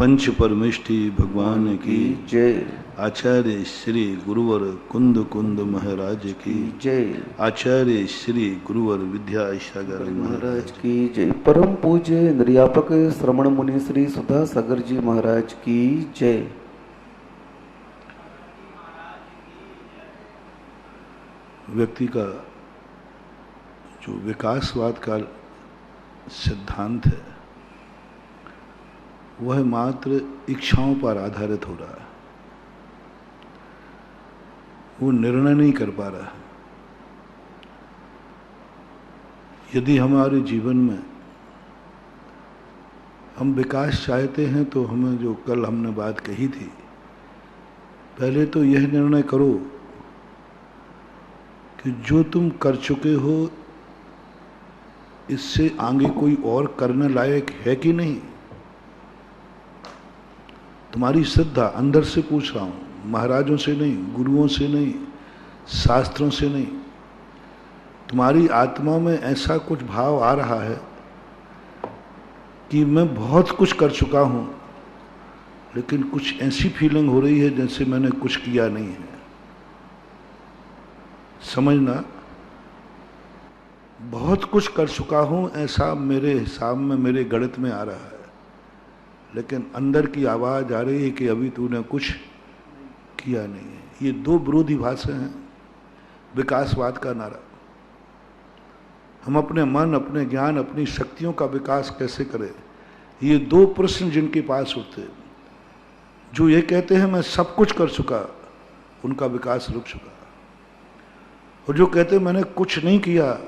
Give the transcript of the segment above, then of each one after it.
पंच परमेष्टि भगवान की जय। आचार्य श्री गुरुवर कुंद कुंद महाराज की जय। आचार्य श्री गुरुवर विद्यासागर महाराज की जय। परम पूज्य निर्यापक श्रमण मुनि श्री सुधा सागर जी महाराज की जय। व्यक्ति का जो विकासवाद का सिद्धांत है वह मात्र इच्छाओं पर आधारित हो रहा है। वो निर्णय नहीं कर पा रहा है। यदि हमारे जीवन में हम विकास चाहते हैं तो हमें जो कल हमने बात कही थी, पहले तो यह निर्णय करो कि जो तुम कर चुके हो इससे आगे कोई और करने लायक है कि नहीं। तुम्हारी श्रद्धा अंदर से पूछ रहा हूं, महाराजों से नहीं, गुरुओं से नहीं, शास्त्रों से नहीं। तुम्हारी आत्मा में ऐसा कुछ भाव आ रहा है कि मैं बहुत कुछ कर चुका हूं, लेकिन कुछ ऐसी फीलिंग हो रही है जैसे मैंने कुछ किया नहीं है। समझना, बहुत कुछ कर चुका हूं ऐसा मेरे हिसाब में, मेरे गणित में आ रहा है, लेकिन अंदर की आवाज आ रही है कि अभी तूने कुछ किया नहीं है। ये दो विरोधी भाषा हैं विकासवाद का नारा। हम अपने मन, अपने ज्ञान, अपनी शक्तियों का विकास कैसे करें, ये दो प्रश्न जिनके पास उठते, जो ये कहते हैं मैं सब कुछ कर चुका, उनका विकास रुक चुका, और जो कहते हैं मैंने कुछ नहीं किया,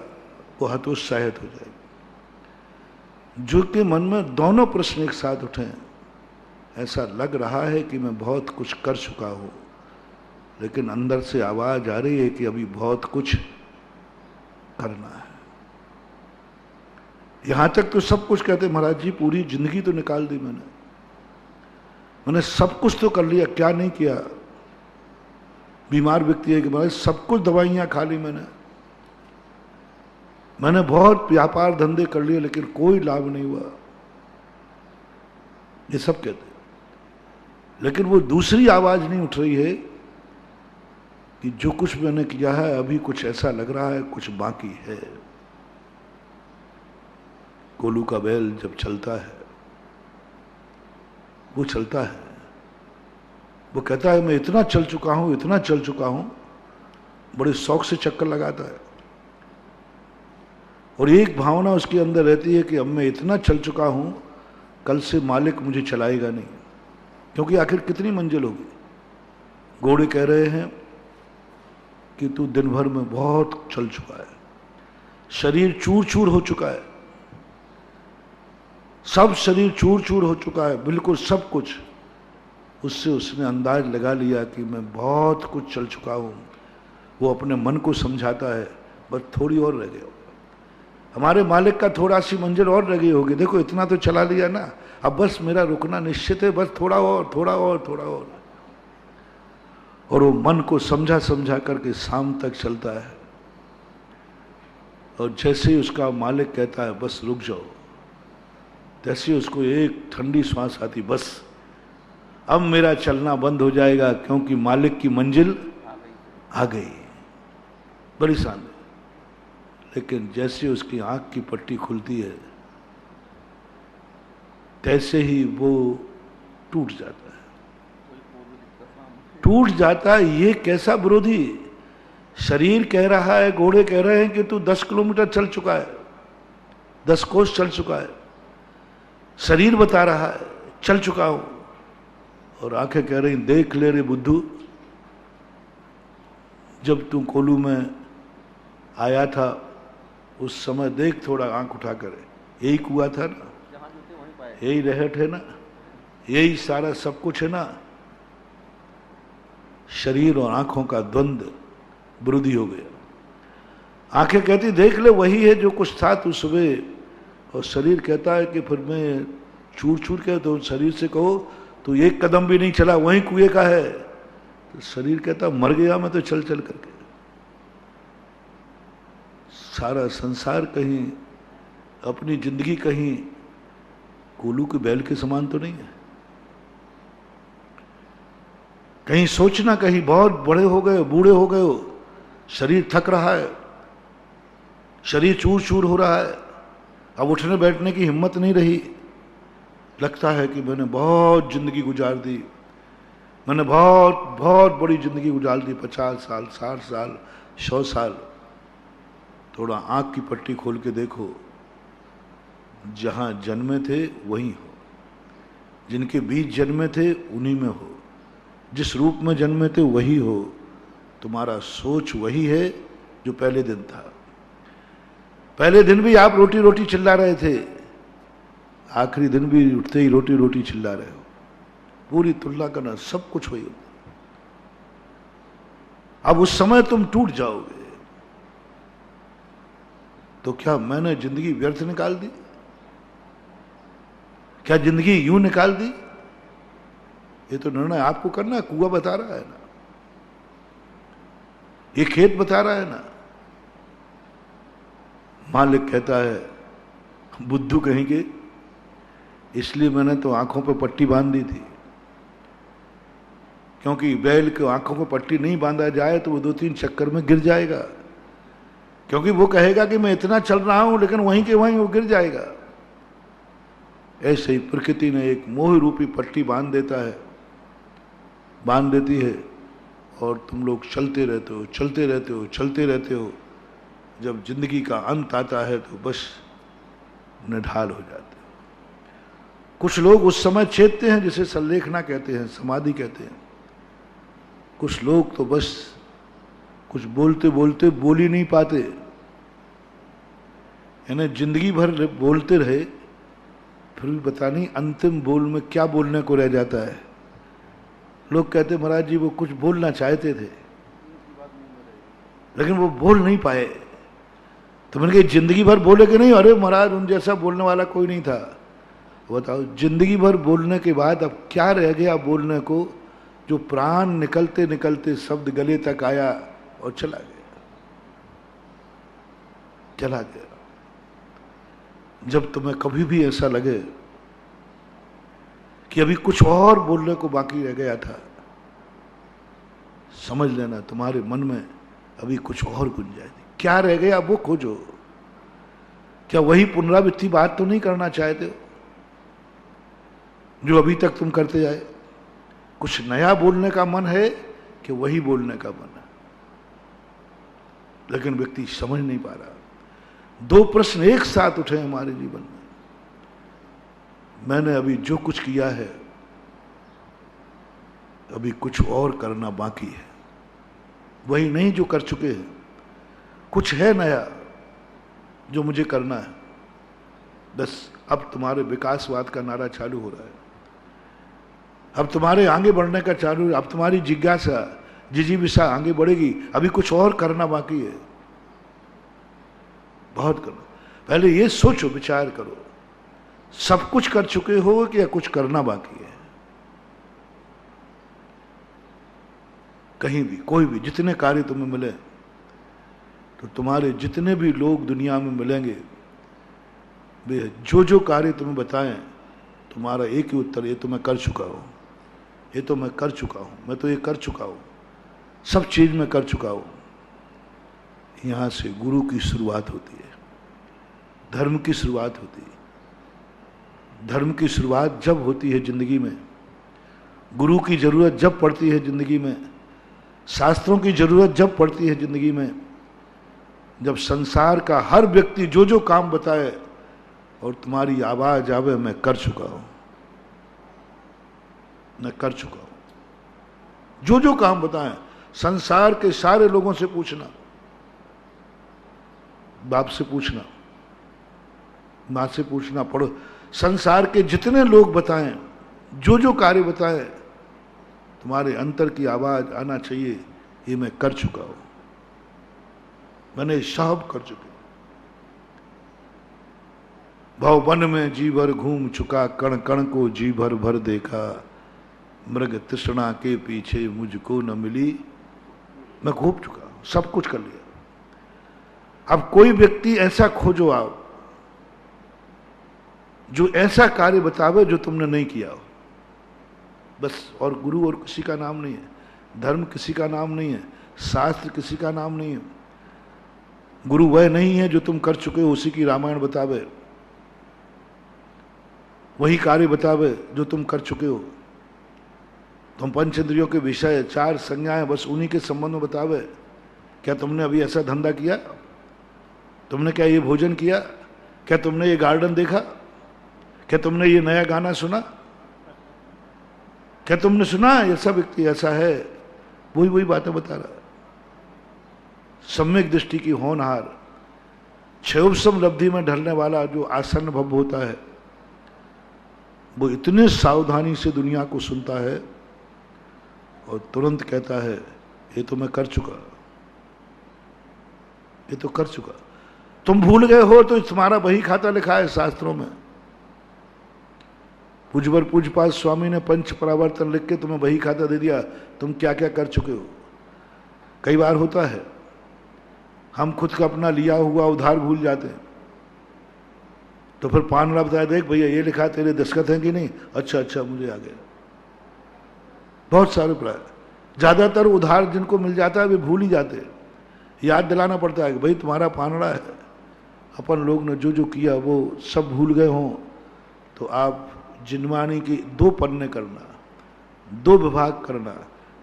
वो हतोत्साहित हो जाएगा। जो के मन में दोनों प्रश्न एक साथ उठे, ऐसा लग रहा है कि मैं बहुत कुछ कर चुका हूं, लेकिन अंदर से आवाज आ रही है कि अभी बहुत कुछ करना है। यहां तक तो सब कुछ कहते, महाराज जी पूरी जिंदगी तो निकाल दी मैंने सब कुछ तो कर लिया, क्या नहीं किया। बीमार व्यक्ति है कि महाराज सब कुछ दवाइयां खा ली मैंने बहुत व्यापार धंधे कर लिए, लेकिन कोई लाभ नहीं हुआ। ये सब कहते, लेकिन वो दूसरी आवाज नहीं उठ रही है कि जो कुछ मैंने किया है अभी कुछ ऐसा लग रहा है कुछ बाकी है। कोलू का बैल जब चलता है, वो चलता है, वो कहता है मैं इतना चल चुका हूं, इतना चल चुका हूं, बड़े शौक से चक्कर लगाता है, और एक भावना उसके अंदर रहती है कि अब मैं इतना चल चुका हूं, कल से मालिक मुझे चलाएगा नहीं, क्योंकि आखिर कितनी मंजिल होगी। घोड़े कह रहे हैं कि तू दिन भर में बहुत चल चुका है, शरीर चूर चूर हो चुका है, सब शरीर चूर चूर हो चुका है, बिल्कुल सब कुछ। उससे उसने अंदाज लगा लिया कि मैं बहुत कुछ चल चुका हूं। वो अपने मन को समझाता है बस थोड़ी और रह गया, हमारे मालिक का थोड़ा सी मंजिल और रह गई होगी, देखो इतना तो चला लिया ना, अब बस मेरा रुकना निश्चित है, बस थोड़ा और, थोड़ा और, थोड़ा और वो मन को समझा समझा करके शाम तक चलता है। और जैसे ही उसका मालिक कहता है बस रुक जाओ, तैसे ही उसको एक ठंडी सांस आती, बस अब मेरा चलना बंद हो जाएगा, क्योंकि मालिक की मंजिल आ गई। बड़ी शान। लेकिन जैसे उसकी आंख की पट्टी खुलती है, तैसे ही वो टूट जाता है, टूट जाता है। ये कैसा विरोधी। शरीर कह रहा है, घोड़े कह रहे हैं कि तू 10 किलोमीटर चल चुका है, 10 कोस चल चुका है। शरीर बता रहा है चल चुका हूं, और आंखें कह रही देख ले रे बुद्धू, जब तू कोलू में आया था उस समय देख, थोड़ा आंख उठा कर, यही कुआ था ना, यही रहट है ना, यही सारा सब कुछ है ना। शरीर और आंखों का द्वंद्व विरोधी हो गया। आंखें कहती देख ले वही है जो कुछ था तू सुबह, और शरीर कहता है कि फिर मैं चूर चूर के, तो शरीर से कहो तू एक कदम भी नहीं चला, वही कुएं का है। तो शरीर कहता मर गया मैं तो चल चल करके। सारा संसार कहीं, अपनी जिंदगी कहीं कोलू के बैल के समान तो नहीं है। कहीं सोचना, कहीं बहुत बड़े हो गए, बूढ़े हो गए हो, शरीर थक रहा है, शरीर चूर चूर हो रहा है, अब उठने बैठने की हिम्मत नहीं रही, लगता है कि मैंने बहुत जिंदगी गुजार दी, मैंने बहुत बहुत बड़ी जिंदगी गुजार दी, 50 साल, 60 साल, 100 साल। थोड़ा आंख की पट्टी खोल के देखो, जहां जन्मे थे वहीं हो, जिनके बीच जन्मे थे उन्हीं में हो, जिस रूप में जन्मे थे वही हो, तुम्हारा सोच वही है जो पहले दिन था। पहले दिन भी आप रोटी रोटी चिल्ला रहे थे, आखिरी दिन भी उठते ही रोटी रोटी चिल्ला रहे हो। पूरी तुलना करना, सब कुछ वही होगा। अब उस समय तुम टूट जाओगे तो क्या मैंने जिंदगी व्यर्थ निकाल दी? क्या जिंदगी यूं निकाल दी? ये तो निर्णय आपको करना है। कुआं बता रहा है ना, ये खेत बता रहा है ना। मालिक कहता है बुद्धू कहीं के, इसलिए मैंने तो आंखों पे पट्टी बांध दी थी, क्योंकि बैल को आंखों पे पट्टी नहीं बांधा जाए तो वो 2-3 चक्कर में गिर जाएगा, क्योंकि वो कहेगा कि मैं इतना चल रहा हूं, लेकिन वहीं के वहीं वो गिर जाएगा। ऐसे ही प्रकृति ने एक मोह रूपी पट्टी बांध देती है, और तुम लोग चलते रहते हो, चलते रहते हो, चलते रहते हो। जब जिंदगी का अंत आता है तो बस निढाल हो जाते हो। कुछ लोग उस समय चेतते हैं, जिसे संलेखना कहते हैं, समाधि कहते हैं। कुछ लोग तो बस कुछ बोलते बोलते बोल ही नहीं पाते, यानी जिंदगी भर बोलते रहे, फिर भी पता नहीं अंतिम बोल में क्या बोलने को रह जाता है। लोग कहते महाराज जी वो कुछ बोलना चाहते थे लेकिन वो बोल नहीं पाए। तो मैंने कहा जिंदगी भर बोले कि नहीं? अरे महाराज उन जैसा बोलने वाला कोई नहीं था। बताओ, जिंदगी भर बोलने के बाद अब क्या रह गया बोलने को, जो प्राण निकलते निकलते शब्द गले तक आया और चला गया। जब तुम्हें कभी भी ऐसा लगे कि अभी कुछ और बोलने को बाकी रह गया था, समझ लेना तुम्हारे मन में अभी कुछ और गुंजाइश थी। क्या रह गया वो खोजो। क्या वही पुनरावृत्ति बात तो नहीं करना चाहते हो जो अभी तक तुम करते जाए? कुछ नया बोलने का मन है कि वही बोलने का मन है? लेकिन व्यक्ति समझ नहीं पा रहा। 2 प्रश्न एक साथ उठे हमारे जीवन में। मैंने अभी जो कुछ किया है, अभी कुछ और करना बाकी है, वही नहीं जो कर चुके हैं। कुछ है नया जो मुझे करना है। बस अब तुम्हारे विकासवाद का नारा चालू हो रहा है, अब तुम्हारे आगे बढ़ने का चालू है, अब तुम्हारी जिज्ञासा जिजीविषा आगे बढ़ेगी। अभी कुछ और करना बाकी है, बहुत करना। पहले ये सोचो, विचार करो, सब कुछ कर चुके हो कि या कुछ करना बाकी है? कहीं भी, कोई भी, जितने कार्य तुम्हें मिले, तो तुम्हारे जितने भी लोग दुनिया में मिलेंगे, वे जो जो कार्य तुम्हें बताएं, तुम्हारा एक ही उत्तर, ये तो मैं कर चुका हूं, ये तो मैं कर चुका हूं, मैं तो ये कर चुका हूं, सब चीज में कर चुका हूं। यहां से गुरु की शुरुआत होती है, धर्म की शुरुआत होती है। धर्म की शुरुआत जब होती है जिंदगी में, गुरु की जरूरत जब पड़ती है जिंदगी में, शास्त्रों की जरूरत जब पड़ती है जिंदगी में, जब संसार का हर व्यक्ति जो जो काम बताए और तुम्हारी आवाज आवे, मैं कर चुका हूं, मैं कर चुका हूं, जो जो काम बताएं। संसार के सारे लोगों से पूछना, बाप से पूछना, मां से पूछना, पढ़ो, संसार के जितने लोग बताएं, जो जो कार्य बताएं, तुम्हारे अंतर की आवाज आना चाहिए, ये मैं कर चुका हूं, मैंने सब कर चुके। भवन में जी भर घूम चुका, कण कण को जी भर भर देखा, मृग तृष्णा के पीछे मुझको न मिली। मैं घूम चुका हूं, सब कुछ कर लिया। अब कोई व्यक्ति ऐसा खोजो आप जो ऐसा कार्य बतावे जो तुमने नहीं किया हो, बस। और गुरु और किसी का नाम नहीं है। धर्म किसी का नाम नहीं है, शास्त्र किसी का नाम नहीं है। गुरु वह नहीं है जो तुम कर चुके हो उसी की रामायण बतावे, वही कार्य बतावे जो तुम कर चुके हो। तुम पंच इंद्रियों के विषय 4 संज्ञाएं बस उन्हीं के संबंध में बतावे। क्या तुमने अभी ऐसा धंधा किया? तुमने क्या ये भोजन किया? क्या तुमने ये गार्डन देखा? क्या तुमने ये नया गाना सुना? क्या तुमने सुना ये सब व्यक्ति ऐसा है? वही वही बातें बता रहा है। सम्यक दृष्टि की होनहार, क्षयोपम लब्धि में ढलने वाला जो आसन्न भव होता है, वो इतने सावधानी से दुनिया को सुनता है और तुरंत कहता है ये तो मैं कर चुका, ये तो कर चुका। तुम भूल गए हो तो तुम्हारा वही खाता लिखा है शास्त्रों में। पूजवर पूजपाल स्वामी ने पंच परावर्तन लिख के तुम्हें वही खाता दे दिया, तुम क्या क्या कर चुके हो। कई बार होता है हम खुद का अपना लिया हुआ उधार भूल जाते हैं, तो फिर पानड़ा बताया, देख भैया ये लिखा तेरे दस्तखत हैं कि नहीं? अच्छा अच्छा मुझे आ गया। बहुत सारे प्राय, ज्यादातर उधार जिनको मिल जाता है वे भूल ही जाते हैं। याद दिलाना पड़ता है कि भाई तुम्हारा पानड़ा है, अपन लोग ने जो जो किया वो सब भूल गए हों तो आप जिनवाणी की 2 पन्ने करना, 2 विभाग करना।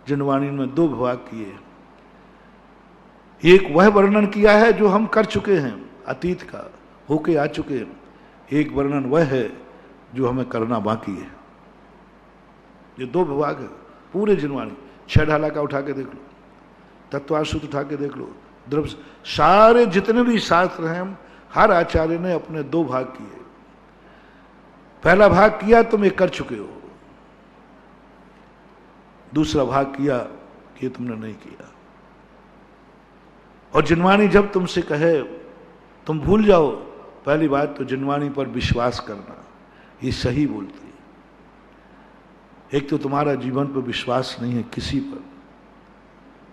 जिनवाणी में 2 विभाग किए, एक वह वर्णन किया है जो हम कर चुके हैं, अतीत का होके आ चुके हैं। एक वर्णन वह है जो हमें करना बाकी है। ये 2 विभाग है पूरे जिनवाणी। 6 ढाला का उठा के देख लो, तत्वाश्रुत उठा के देख लो, द्रव्य, सारे जितने भी शास्त्र हैं हर आचार्य ने अपने 2 भाग किए। पहला भाग किया तुम ये कर चुके हो, दूसरा भाग किया कि तुमने नहीं किया। और जिनवाणी जब तुमसे कहे तुम भूल जाओ, पहली बात तो जिनवाणी पर विश्वास करना, ये सही बोलती है। एक तो तुम्हारा जीवन पर विश्वास नहीं है किसी पर,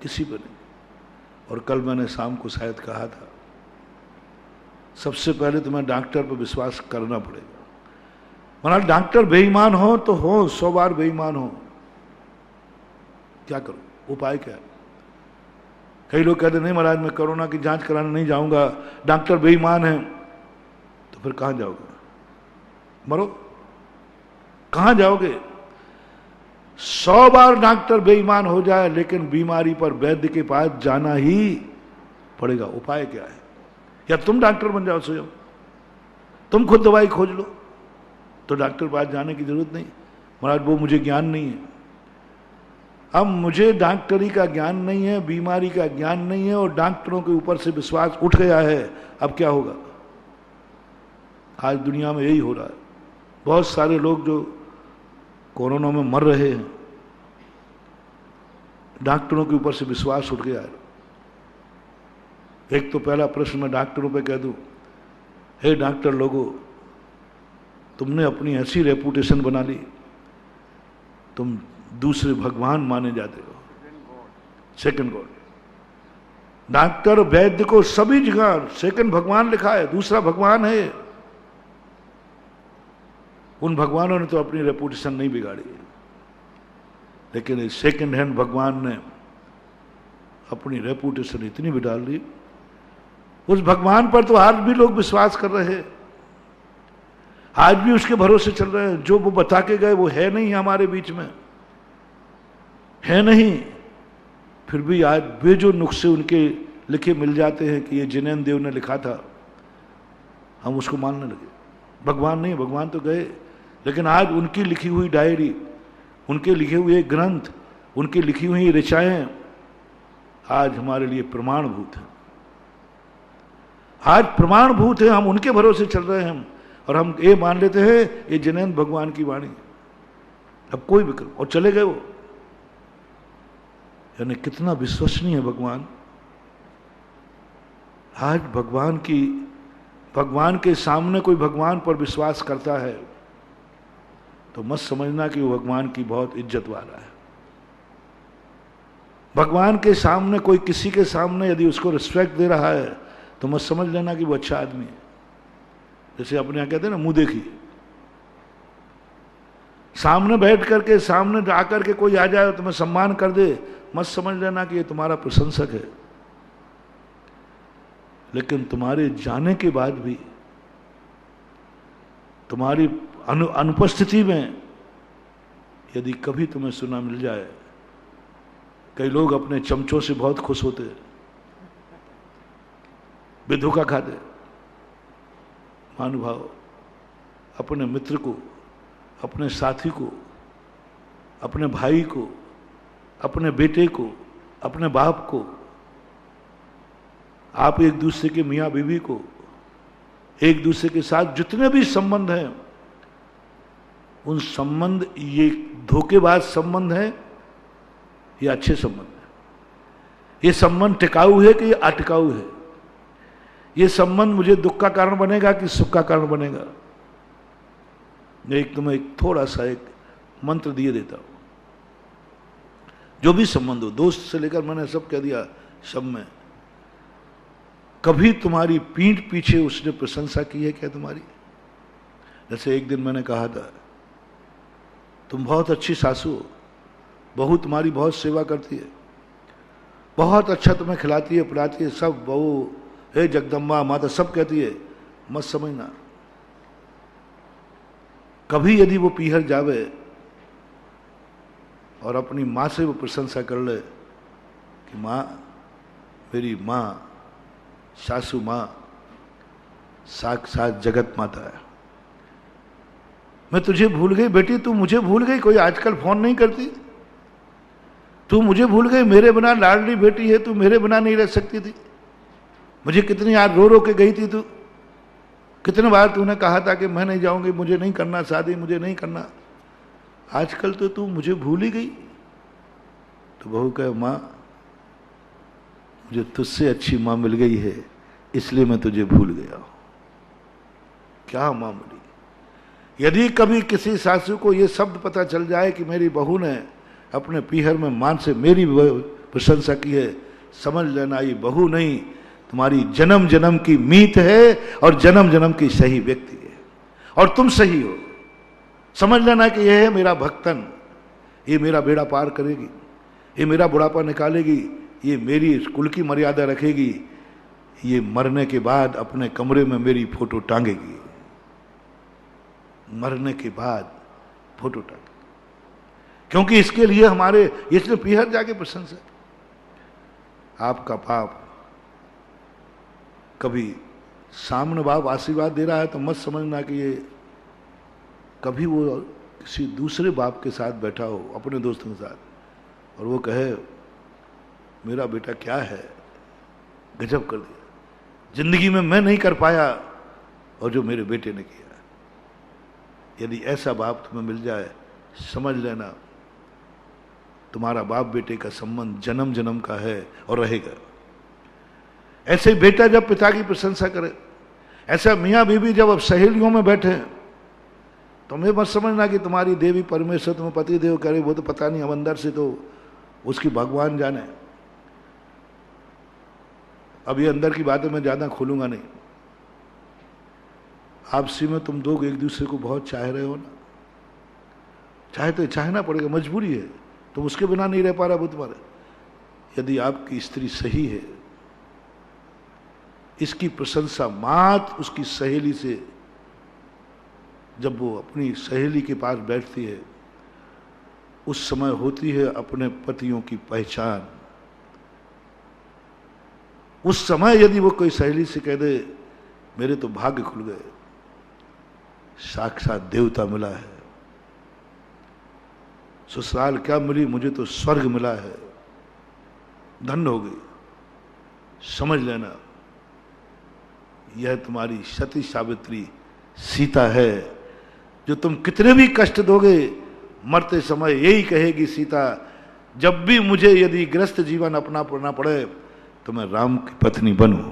किसी पर नहीं। और कल मैंने शाम को शायद कहा था, सबसे पहले तुम्हें डॉक्टर पर विश्वास करना पड़ेगा। मना डॉक्टर बेईमान हो तो हो, 100 बार बेईमान हो, क्या करो? उपाय क्या है? कई लोग कहते नहीं महाराज मैं कोरोना की जांच कराने नहीं जाऊंगा, डॉक्टर बेईमान है। तो फिर कहां जाओगे? मरो, कहां जाओगे? 100 बार डॉक्टर बेईमान हो जाए लेकिन बीमारी पर वैद्य के पास जाना ही पड़ेगा। उपाय क्या है? या तुम डॉक्टर बन जाओ स्वयं, तुम खुद दवाई खोज लो, तो डॉक्टर पास जाने की जरूरत नहीं। महाराज वो मुझे ज्ञान नहीं है। अब मुझे डॉक्टरी का ज्ञान नहीं है, बीमारी का ज्ञान नहीं है और डॉक्टरों के ऊपर से विश्वास उठ गया है, अब क्या होगा? आज दुनिया में यही हो रहा है। बहुत सारे लोग जो कोरोना में मर रहे हैं, डॉक्टरों के ऊपर से विश्वास उठ गया है। एक तो पहला प्रश्न मैं डॉक्टरों पे कह दूं, हे डॉक्टर लोगों, तुमने अपनी ऐसी रेपुटेशन बना ली, तुम दूसरे भगवान माने जाते हो, सेकंड गॉड। डॉक्टर वैद्य को सभी जगह सेकंड भगवान लिखा है, दूसरा भगवान है। उन भगवानों ने तो अपनी रेपुटेशन नहीं बिगाड़ी, लेकिन इस सेकंड हैंड भगवान ने अपनी रेपुटेशन इतनी बिगाड़ ली। उस भगवान पर तो आज भी लोग विश्वास कर रहे हैं, आज भी उसके भरोसे चल रहे हैं। जो वो बता के गए वो है नहीं हमारे बीच में, है नहीं। फिर भी आज वे जो नुस्खे उनके लिखे मिल जाते हैं कि ये जिनेन्द्र देव ने लिखा था, हम उसको मानने लगे। भगवान नहीं, भगवान तो गए, लेकिन आज उनकी लिखी हुई डायरी, उनके लिखे हुए ग्रंथ, उनकी लिखी हुई ऋचाएं आज हमारे लिए प्रमाणभूत हैं। आज प्रमाणभूत है, हम उनके भरोसे चल रहे हैं और हम ये मान लेते हैं ये जिनेन्द्र भगवान की वाणी। अब कोई भी करो, और चले गए वो। यानी कितना विश्वसनीय है भगवान। आज भगवान के सामने कोई भगवान पर विश्वास करता है तो मत समझना कि वो भगवान की बहुत इज्जत वाला है। भगवान के सामने कोई किसी के सामने यदि उसको रिस्पेक्ट दे रहा है तो मत समझ लेना कि वो अच्छा आदमी है। जैसे अपने यहाँ कहते हैं ना, मुंह देखी। सामने बैठ करके, सामने आकर के कोई आ जाए और तुम्हें सम्मान कर दे, मत समझ लेना कि ये तुम्हारा प्रशंसक है। लेकिन तुम्हारे जाने के बाद भी, तुम्हारी अनुपस्थिति में यदि कभी तुम्हें सुना मिल जाए, कई लोग अपने चमचों से बहुत खुश होते, बेधोखा खाते। महानुभाव अपने मित्र को, अपने साथी को, अपने भाई को, अपने बेटे को, अपने बाप को, आप एक दूसरे के मियाँ बीवी को, एक दूसरे के साथ जितने भी संबंध हैं, उन संबंध, ये धोखेबाज संबंध है या अच्छे संबंध है? ये संबंध टिकाऊ है कि ये अटिकाऊ है? ये संबंध मुझे दुख का कारण बनेगा कि सुख का कारण बनेगा? एक तुम्हें एक थोड़ा सा एक मंत्र दिए देता हूं। जो भी संबंध हो, दोस्त से लेकर, मैंने सब कह दिया, सब में कभी तुम्हारी पीठ पीछे उसने प्रशंसा की है क्या तुम्हारी? जैसे एक दिन मैंने कहा था, तुम बहुत अच्छी सासू हो, बहू तुम्हारी बहुत सेवा करती है, बहुत अच्छा तुम्हें खिलाती है, पिलाती है, सब बहू हे जगदम्बा माता सब कहती है। मत समझना, कभी यदि वो पीहर जावे और अपनी माँ से वो प्रशंसा कर ले कि माँ, मेरी माँ, सासू माँ साक्षात जगत माता है, मैं तुझे भूल गई बेटी, तू मुझे भूल गई, कोई आजकल फोन नहीं करती, तू मुझे भूल गई, मेरे बिना लाडली बेटी है, तू मेरे बिना नहीं रह सकती थी, मुझे कितनी यार रो रो के गई थी तू, कितने बार तूने कहा था कि मैं नहीं जाऊंगी, मुझे नहीं करना शादी, मुझे नहीं करना, आजकल तो तू मुझे भूल ही गई। तो बहू कहे, माँ मुझे तुझसे अच्छी माँ मिल गई है, इसलिए मैं तुझे भूल गया। क्या माँ मिली? यदि कभी किसी सासू को यह शब्द पता चल जाए कि मेरी बहू ने अपने पीहर में मान से मेरी प्रशंसा की है, समझ लेना ये बहू नहीं, तुम्हारी जन्म जन्म की मीत है और जन्म जन्म की सही व्यक्ति है, और तुम सही हो। समझ लेना कि यह है मेरा भक्तन, ये मेरा बेड़ा पार करेगी, ये मेरा बुढ़ापा निकालेगी, ये मेरी कुल की मर्यादा रखेगी, ये मरने के बाद अपने कमरे में मेरी फोटो टांगेगी, मरने के बाद फोटो टांगेगी, क्योंकि इसके लिए हमारे, इसलिए पीहर जाके प्रशंसा। आपका पाप कभी सामने बाप आशीर्वाद दे रहा है तो मत समझना कि ये, कभी वो किसी दूसरे बाप के साथ बैठा हो, अपने दोस्तों के साथ, और वो कहे मेरा बेटा क्या है, गजब कर दिया, जिंदगी में मैं नहीं कर पाया और जो मेरे बेटे ने किया। यदि ऐसा बाप तुम्हें मिल जाए, समझ लेना तुम्हारा बाप बेटे का संबंध जन्म जन्म का है और रहेगा। ऐसे बेटा जब पिता की प्रशंसा करे, ऐसा मियाँ बीवी जब अब सहेलियों में बैठे, तुम्हें मत समझना कि तुम्हारी देवी परमेश्वर तुम्हें पति देव करे, वो तो पता नहीं, हम अंदर से तो उसकी भगवान जाने। अब ये अंदर की बातें मैं ज्यादा खोलूंगा नहीं। आपसी में तुम लोग एक दूसरे को बहुत चाह रहे हो ना, चाहे तो चाहना पड़ेगा, मजबूरी है, तुम उसके बिना नहीं रह पा रहा वो तुम्हारे। यदि आपकी स्त्री सही है, इसकी प्रशंसा मात उसकी सहेली से, जब वो अपनी सहेली के पास बैठती है, उस समय होती है अपने पतियों की पहचान। उस समय यदि वो कोई सहेली से कह दे मेरे तो भाग्य खुल गए, साक्षात देवता मिला है, ससुराल क्या मिली, मुझे तो स्वर्ग मिला है, धन्य हो गई, समझ लेना यह तुम्हारी सती सावित्री सीता है, जो तुम कितने भी कष्ट दोगे, मरते समय यही कहेगी सीता, जब भी मुझे यदि ग्रस्त जीवन अपनाना पड़े तो मैं राम की पत्नी बनूं।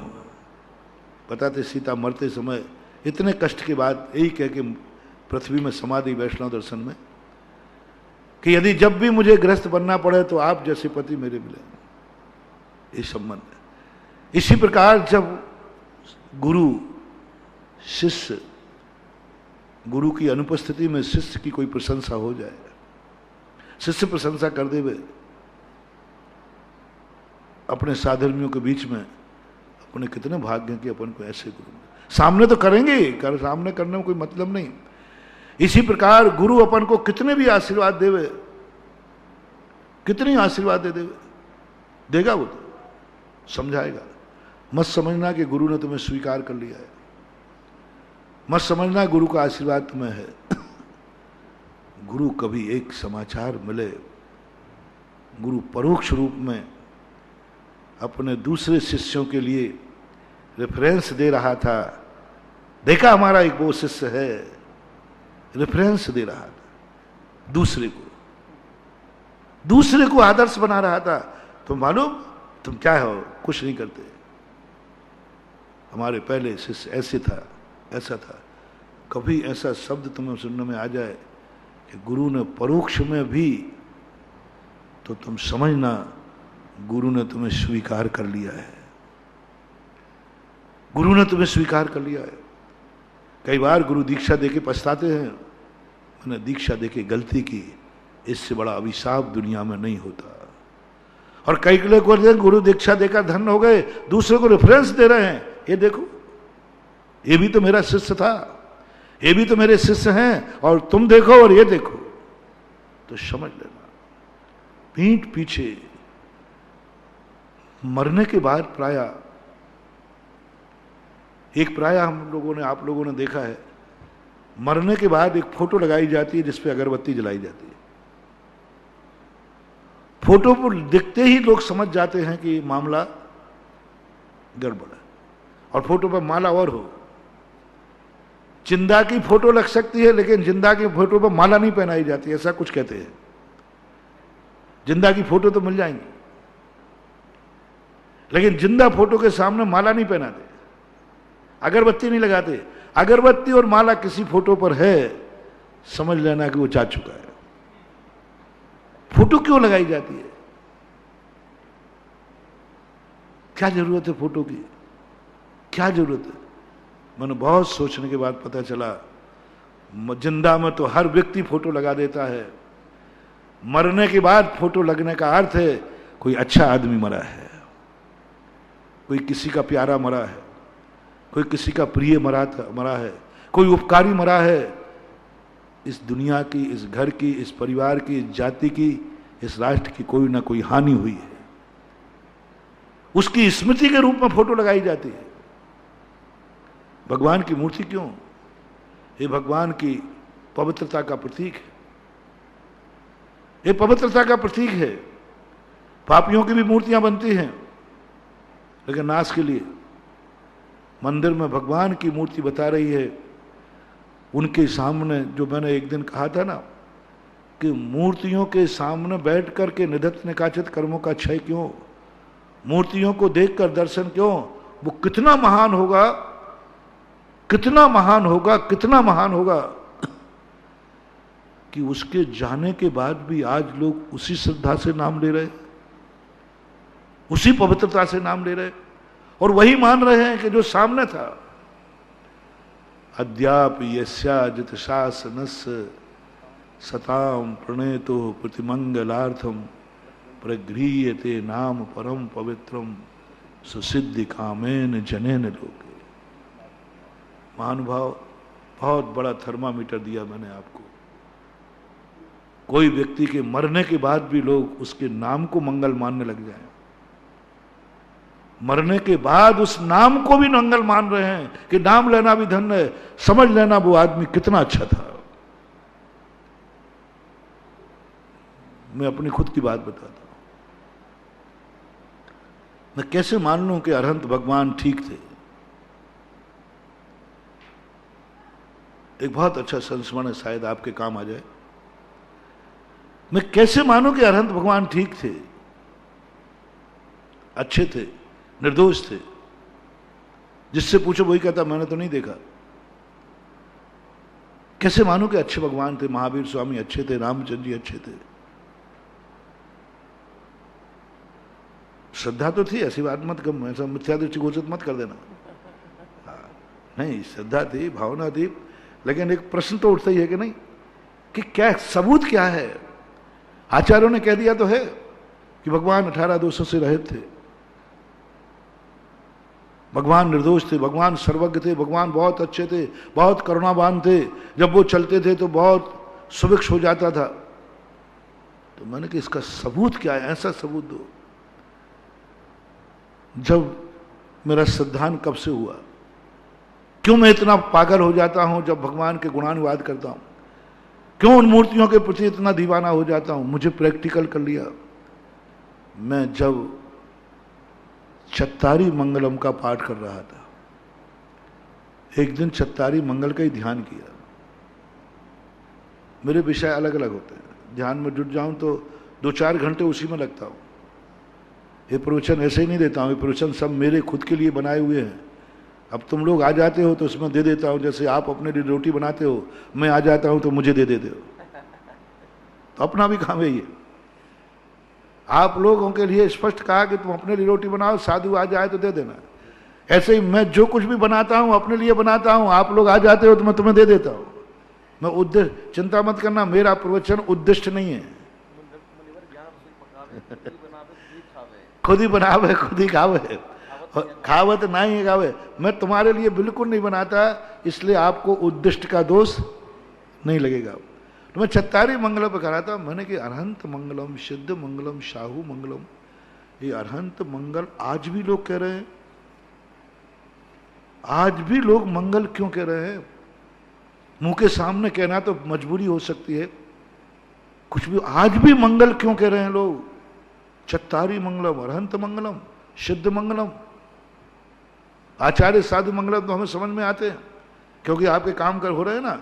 बताते सीता मरते समय इतने कष्ट के बाद यही कह के पृथ्वी में समाधि वैष्णव दर्शन में, कि यदि जब भी मुझे ग्रस्त बनना पड़े तो आप जैसे पति मेरे मिले। ये संबंध है। इसी प्रकार जब गुरु शिष्य गुरु की अनुपस्थिति में शिष्य की कोई प्रशंसा हो जाए, शिष्य प्रशंसा कर देवे अपने साधर्मियों के बीच में, अपने कितने भाग्य हैं कि अपन को ऐसे गुरु सामने तो करेंगे, सामने करने में कोई मतलब नहीं। इसी प्रकार गुरु अपन को कितने भी आशीर्वाद देवे, कितने आशीर्वाद दे देवे, देगा वो तो, समझाएगा। मत समझना कि गुरु ने तुम्हें स्वीकार कर लिया है, मत समझना गुरु का आशीर्वाद तुम्हें है। गुरु कभी एक समाचार मिले, गुरु परोक्ष रूप में अपने दूसरे शिष्यों के लिए रेफरेंस दे रहा था। देखा हमारा एक वो शिष्य है, रेफरेंस दे रहा था दूसरे को आदर्श बना रहा था। तुम मालूम तुम क्या हो, कुछ नहीं करते, हमारे पहले शिष्य ऐसे था, ऐसा था। कभी ऐसा शब्द तुम्हें सुनने में आ जाए कि गुरु ने परोक्ष में भी, तो तुम समझना गुरु ने तुम्हें स्वीकार कर लिया है, गुरु ने तुम्हें स्वीकार कर लिया है। कई बार गुरु दीक्षा देके पछताते हैं, मैंने दीक्षा देके गलती की, इससे बड़ा अभिशाप दुनिया में नहीं होता। और कई लोग बोलते हैं गुरु दीक्षा देकर धन्य हो गए, दूसरे को रेफरेंस दे रहे हैं, ये देखो ये भी तो मेरा शिष्य था, ये भी तो मेरे शिष्य हैं, और तुम देखो और ये देखो। तो समझ लेना पीठ पीछे मरने के बाद प्राय हम लोगों ने, आप लोगों ने देखा है, मरने के बाद एक फोटो लगाई जाती है जिसपे अगरबत्ती जलाई जाती है। फोटो पर दिखते ही लोग समझ जाते हैं कि मामला गड़बड़ है, और फोटो पर माला और हो। जिंदा की फोटो लग सकती है, लेकिन जिंदा की फोटो पर माला नहीं पहनाई जाती, ऐसा कुछ कहते हैं। जिंदा की फोटो तो मिल जाएंगी, लेकिन जिंदा फोटो के सामने माला नहीं पहनाते, अगरबत्ती नहीं लगाते। अगरबत्ती और माला किसी फोटो पर है, समझ लेना कि वो जा चुका है। फोटो क्यों लगाई जाती है, क्या जरूरत है फोटो की, क्या जरूरत है? मैंने बहुत सोचने के बाद पता चला, जिंदा में तो हर व्यक्ति फोटो लगा देता है, मरने के बाद फोटो लगने का अर्थ है कोई अच्छा आदमी मरा है, कोई किसी का प्यारा मरा है, कोई किसी का प्रिय मरा है, कोई उपकारी मरा है। इस दुनिया की, इस घर की, इस परिवार की, इस जाति की, इस राष्ट्र की कोई ना कोई हानि हुई है, उसकी स्मृति के रूप में फोटो लगाई जाती है। भगवान की मूर्ति क्यों? ये भगवान की पवित्रता का प्रतीक है, ये पवित्रता का प्रतीक है। पापियों की भी मूर्तियां बनती हैं, लेकिन नाश के लिए। मंदिर में भगवान की मूर्ति बता रही है, उनके सामने, जो मैंने एक दिन कहा था ना कि मूर्तियों के सामने बैठ कर के निधत्त निकाचित कर्मों का क्षय क्यों, मूर्तियों को देखकर दर्शन क्यों? वो कितना महान होगा, कितना महान होगा, कितना महान होगा कि उसके जाने के बाद भी आज लोग उसी श्रद्धा से नाम ले रहे, उसी पवित्रता से नाम ले रहे, और वही मान रहे हैं कि जो सामने था। अद्याप यस्याजित शासनस्य सताम प्रणेतो प्रतिमंगलार्थम प्रगृह्यते नाम परम पवित्रम सुसिद्धि कामेन जनेन लोके। महानुभाव, बहुत बड़ा थर्मामीटर दिया मैंने आपको। कोई व्यक्ति के मरने के बाद भी लोग उसके नाम को मंगल मानने लग जाएं, मरने के बाद उस नाम को भी मंगल मान रहे हैं कि नाम लेना भी धन्य है। समझ लेना वो आदमी कितना अच्छा था। मैं अपनी खुद की बात बताता हूं, मैं कैसे मान लूं कि अरहंत भगवान ठीक थे। एक बहुत अच्छा संस्मरण है, शायद आपके काम आ जाए। मैं कैसे मानूं कि अरहंत भगवान ठीक थे, अच्छे थे, निर्दोष थे? जिससे पूछो वही कहता मैंने तो नहीं देखा। कैसे मानूं कि अच्छे भगवान थे? महावीर स्वामी अच्छे थे, रामचंद्र जी अच्छे थे। श्रद्धा तो थी, ऐसी बात मत कम, ऐसा मिथ्या दृष्टि घोषित मत कर देना। नहीं, श्रद्धा थी, भावना थी। लेकिन एक प्रश्न तो उठता ही है कि नहीं, कि क्या सबूत क्या है? आचार्यों ने कह दिया तो है कि भगवान 18 दोषों से रहित थे, भगवान निर्दोष थे, भगवान सर्वज्ञ थे, भगवान बहुत अच्छे थे, बहुत करुणावान थे, जब वो चलते थे तो बहुत सुभिक्ष हो जाता था। तो मैंने कहा इसका सबूत क्या है, ऐसा सबूत दो। जब मेरा सिद्धांत कब से हुआ, क्यों मैं इतना पागल हो जाता हूं जब भगवान के गुणानुवाद करता हूं, क्यों उन मूर्तियों के प्रति इतना दीवाना हो जाता हूं, मुझे प्रैक्टिकल कर लिया। मैं जब चत्तारी मंगलम का पाठ कर रहा था, एक दिन चत्तारी मंगल का ही ध्यान किया। मेरे विषय अलग अलग होते हैं, ध्यान में जुट जाऊं तो 2-4 घंटे उसी में लगता हूं। ये प्रवचन ऐसे ही नहीं देता हूं, ये प्रवचन सब मेरे खुद के लिए बनाए हुए हैं। अब तुम लोग आ जाते हो तो उसमें दे देता हूं, जैसे आप अपने लिए रोटी बनाते हो, मैं आ जाता हूं तो मुझे दे देते हो, तो अपना भी काम है ये। आप लोगों के लिए स्पष्ट कहा कि तुम अपने लिए रोटी बनाओ, साधु आ जाए तो दे देना। ऐसे ही मैं जो कुछ भी बनाता हूं अपने लिए बनाता हूं, आप लोग आ जाते हो तो मैं तुम्हें दे देता हूं। मैं उद्देश्य, चिंता मत करना, मेरा प्रवचन उद्दिष्ट नहीं है। खुद ही बनावे खुद ही खावे, खावत नहीं खावे। मैं तुम्हारे लिए बिल्कुल नहीं बनाता, इसलिए आपको उद्दिष्ट का दोष नहीं लगेगा। तो मैं चत्तारी मंगलम पर कहा था, मैंने कि अरहंत मंगलम, सिद्ध मंगलम, शाहू मंगलम, ये अरहंत मंगल आज भी लोग कह रहे हैं। आज भी लोग मंगल क्यों कह रहे हैं? मुंह के सामने कहना तो मजबूरी हो सकती है, कुछ भी आज भी मंगल क्यों कह रहे हैं लोग? चत्तारी मंगलम, अरहंत मंगलम, सिद्ध मंगलम, आचार्य साधु मंगलम तो हमें समझ में आते हैं, क्योंकि आपके काम कर हो रहे हैं ना।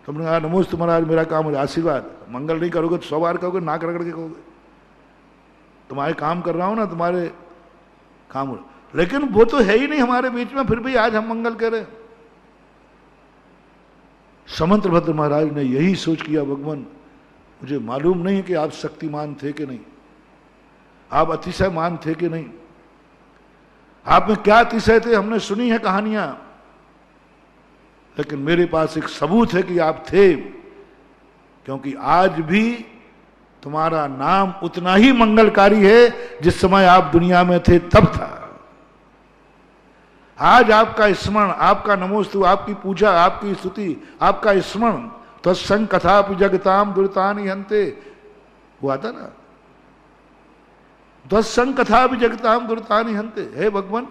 तुमने कहा नमोस्तु महाराज, मेरा काम हो, आशीर्वाद। मंगल नहीं करोगे तो 100 बार कहोगे, नाक रगड़ के कहोगे। तुम्हारे काम कर रहा हूं ना, तुम्हारे काम हो, लेकिन वो तो है ही नहीं हमारे बीच में, फिर भी आज हम मंगल कह रहे हैं। समंत्रभद्र महाराज ने यही सोच किया, भगवान मुझे मालूम नहीं कि आप शक्तिमान थे कि नहीं, आप अतिशयमान थे कि नहीं, आप में क्या अतिशय थे हमने सुनी है कहानियां, लेकिन मेरे पास एक सबूत है कि आप थे, क्योंकि आज भी तुम्हारा नाम उतना ही मंगलकारी है जिस समय आप दुनिया में थे तब था। आज आपका स्मरण, आपका नमोस्तु, आपकी पूजा, आपकी स्तुति, आपका स्मरण, तत्संग कथा जगताम दुर्तानि हंते, वो आता ना, तत्संग कथा जगताम दुर्तानि हंते। हे भगवान,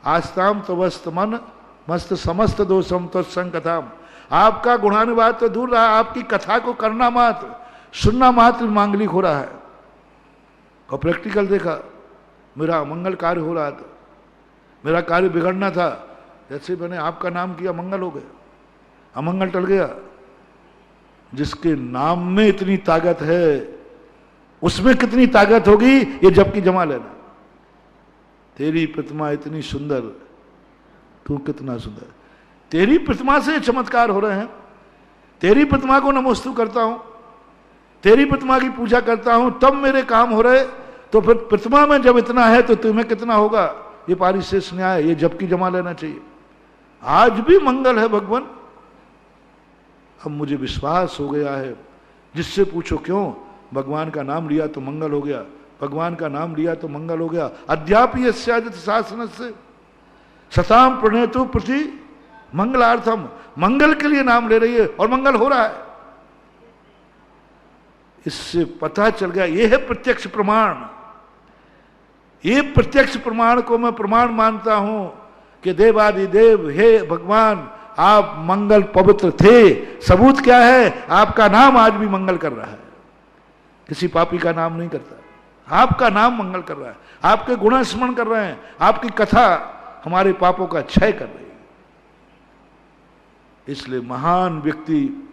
आस्ताम तवस्त मन मस्त समस्त दोषम तत्संग कथाम, आपका गुणानुवाद तो दूर रहा, आपकी कथा को करना मात्र, सुनना मात्र मांगलिक हो रहा है। और प्रैक्टिकल देखा, मेरा मंगल कार्य हो रहा था, मेरा कार्य बिगड़ना था, जैसे मैंने आपका नाम किया मंगल हो गया, अमंगल टल गया। जिसके नाम में इतनी ताकत है उसमें कितनी ताकत होगी ये जबकि जमा लेना। तेरी प्रतिमा इतनी सुंदर, तू कितना सुंदर, तेरी प्रतिमा से चमत्कार हो रहे हैं। तेरी प्रतिमा को नमोस्तु करता हूं, तेरी प्रतिमा की पूजा करता हूं, तब मेरे काम हो रहे, तो फिर प्रतिमा में जब इतना है तो तुम्हें कितना होगा? ये पारिशेष न्याय, ये जबकि जमा लेना चाहिए। आज भी मंगल है भगवान। अब मुझे विश्वास हो गया है, जिससे पूछो क्यों, भगवान का नाम लिया तो मंगल हो गया, भगवान का नाम लिया तो मंगल हो गया। अद्यापि यस्यादित शासन से सताम प्रणेतु प्रति मंगलार्थम, मंगल के लिए नाम ले रही है और मंगल हो रहा है। इससे पता चल गया, यह है प्रत्यक्ष प्रमाण। ये प्रत्यक्ष प्रमाण को मैं प्रमाण मानता हूं कि देवादिदेव, हे भगवान, आप मंगल पवित्र थे। सबूत क्या है? आपका नाम आज भी मंगल कर रहा है, किसी पापी का नाम नहीं करता, आपका नाम मंगल कर रहा है, आपके गुण स्मरण कर रहे हैं, आपकी कथा हमारे पापों का क्षय कर रही है। इसलिए महान व्यक्ति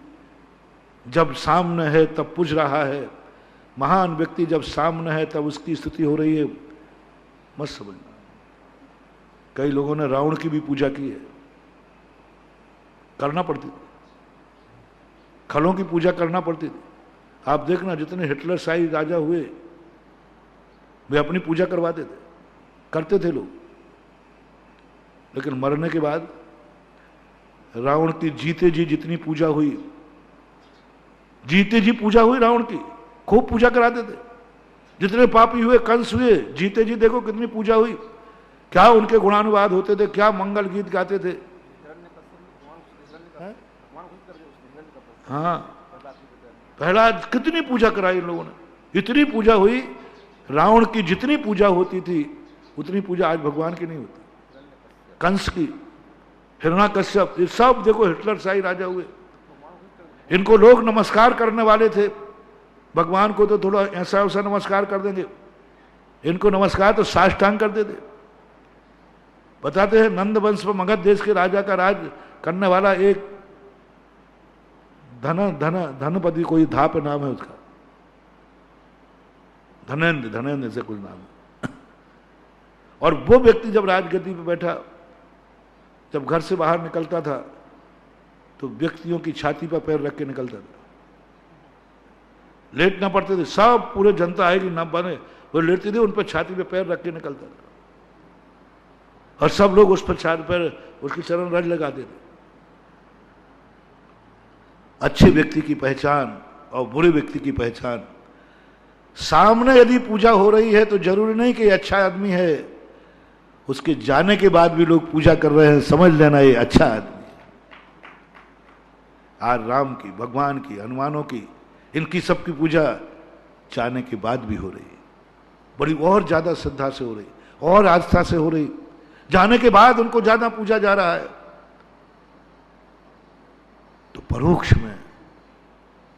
जब सामने है तब पूज रहा है, महान व्यक्ति जब सामने है तब उसकी स्तुति हो रही है, मत समझना। कई लोगों ने रावण की भी पूजा की है, करना पड़ती थी, खलों की पूजा करना पड़ती थी। आप देखना जितने हिटलर शाही राजा हुए वे अपनी पूजा करवाते थे, करते थे लोग, लेकिन मरने के बाद रावण की जीते जी जितनी पूजा हुई, जीते जी पूजा हुई रावण की, खूब पूजा कराते थे। जितने पापी हुए, कंस हुए, जीते जी देखो कितनी पूजा हुई, क्या उनके गुणानुवाद होते थे, क्या मंगल गीत गाते थे। हाँ, प्रहलाद कितनी पूजा कराई इन लोगों ने, इतनी पूजा हुई। रावण की जितनी पूजा होती थी उतनी पूजा आज भगवान की नहीं होती। कंस की, हिरण्याकश्यप, ये सब देखो हिटलर शाही राजा हुए, इनको लोग नमस्कार करने वाले थे। भगवान को तो थोड़ा ऐसा वैसा नमस्कार कर देंगे, इनको नमस्कार तो साष्टांग कर देते। बताते हैं नंद वंश में मगध देश के राजा का राज करने वाला एक धनपति, कोई धा पे नाम है उसका, धनेन्द्र से कुछ नाम है। और वो व्यक्ति जब राजगद्दी पे बैठा, जब घर से बाहर निकलता था तो व्यक्तियों की छाती पर पैर रख के निकलता था, लेटना पड़ते थे। सब पूरे जनता आएगी न बने, वो लेटते थे, उन पर छाती पे पैर रख के निकलता था, और सब लोग उस पर छाती पर उसकी चरण रज लगाते थे। अच्छे व्यक्ति की पहचान और बुरे व्यक्ति की पहचान, सामने यदि पूजा हो रही है तो जरूरी नहीं कि अच्छा आदमी है, उसके जाने के बाद भी लोग पूजा कर रहे हैं, समझ लेना ये अच्छा आदमी है। आज राम की, भगवान की, हनुमानों की, इनकी सबकी पूजा जाने के बाद भी हो रही है, बड़ी और ज्यादा श्रद्धा से हो रही, और आस्था से हो रही। जाने के बाद उनको ज्यादा पूजा जा रहा है। तो परोक्ष में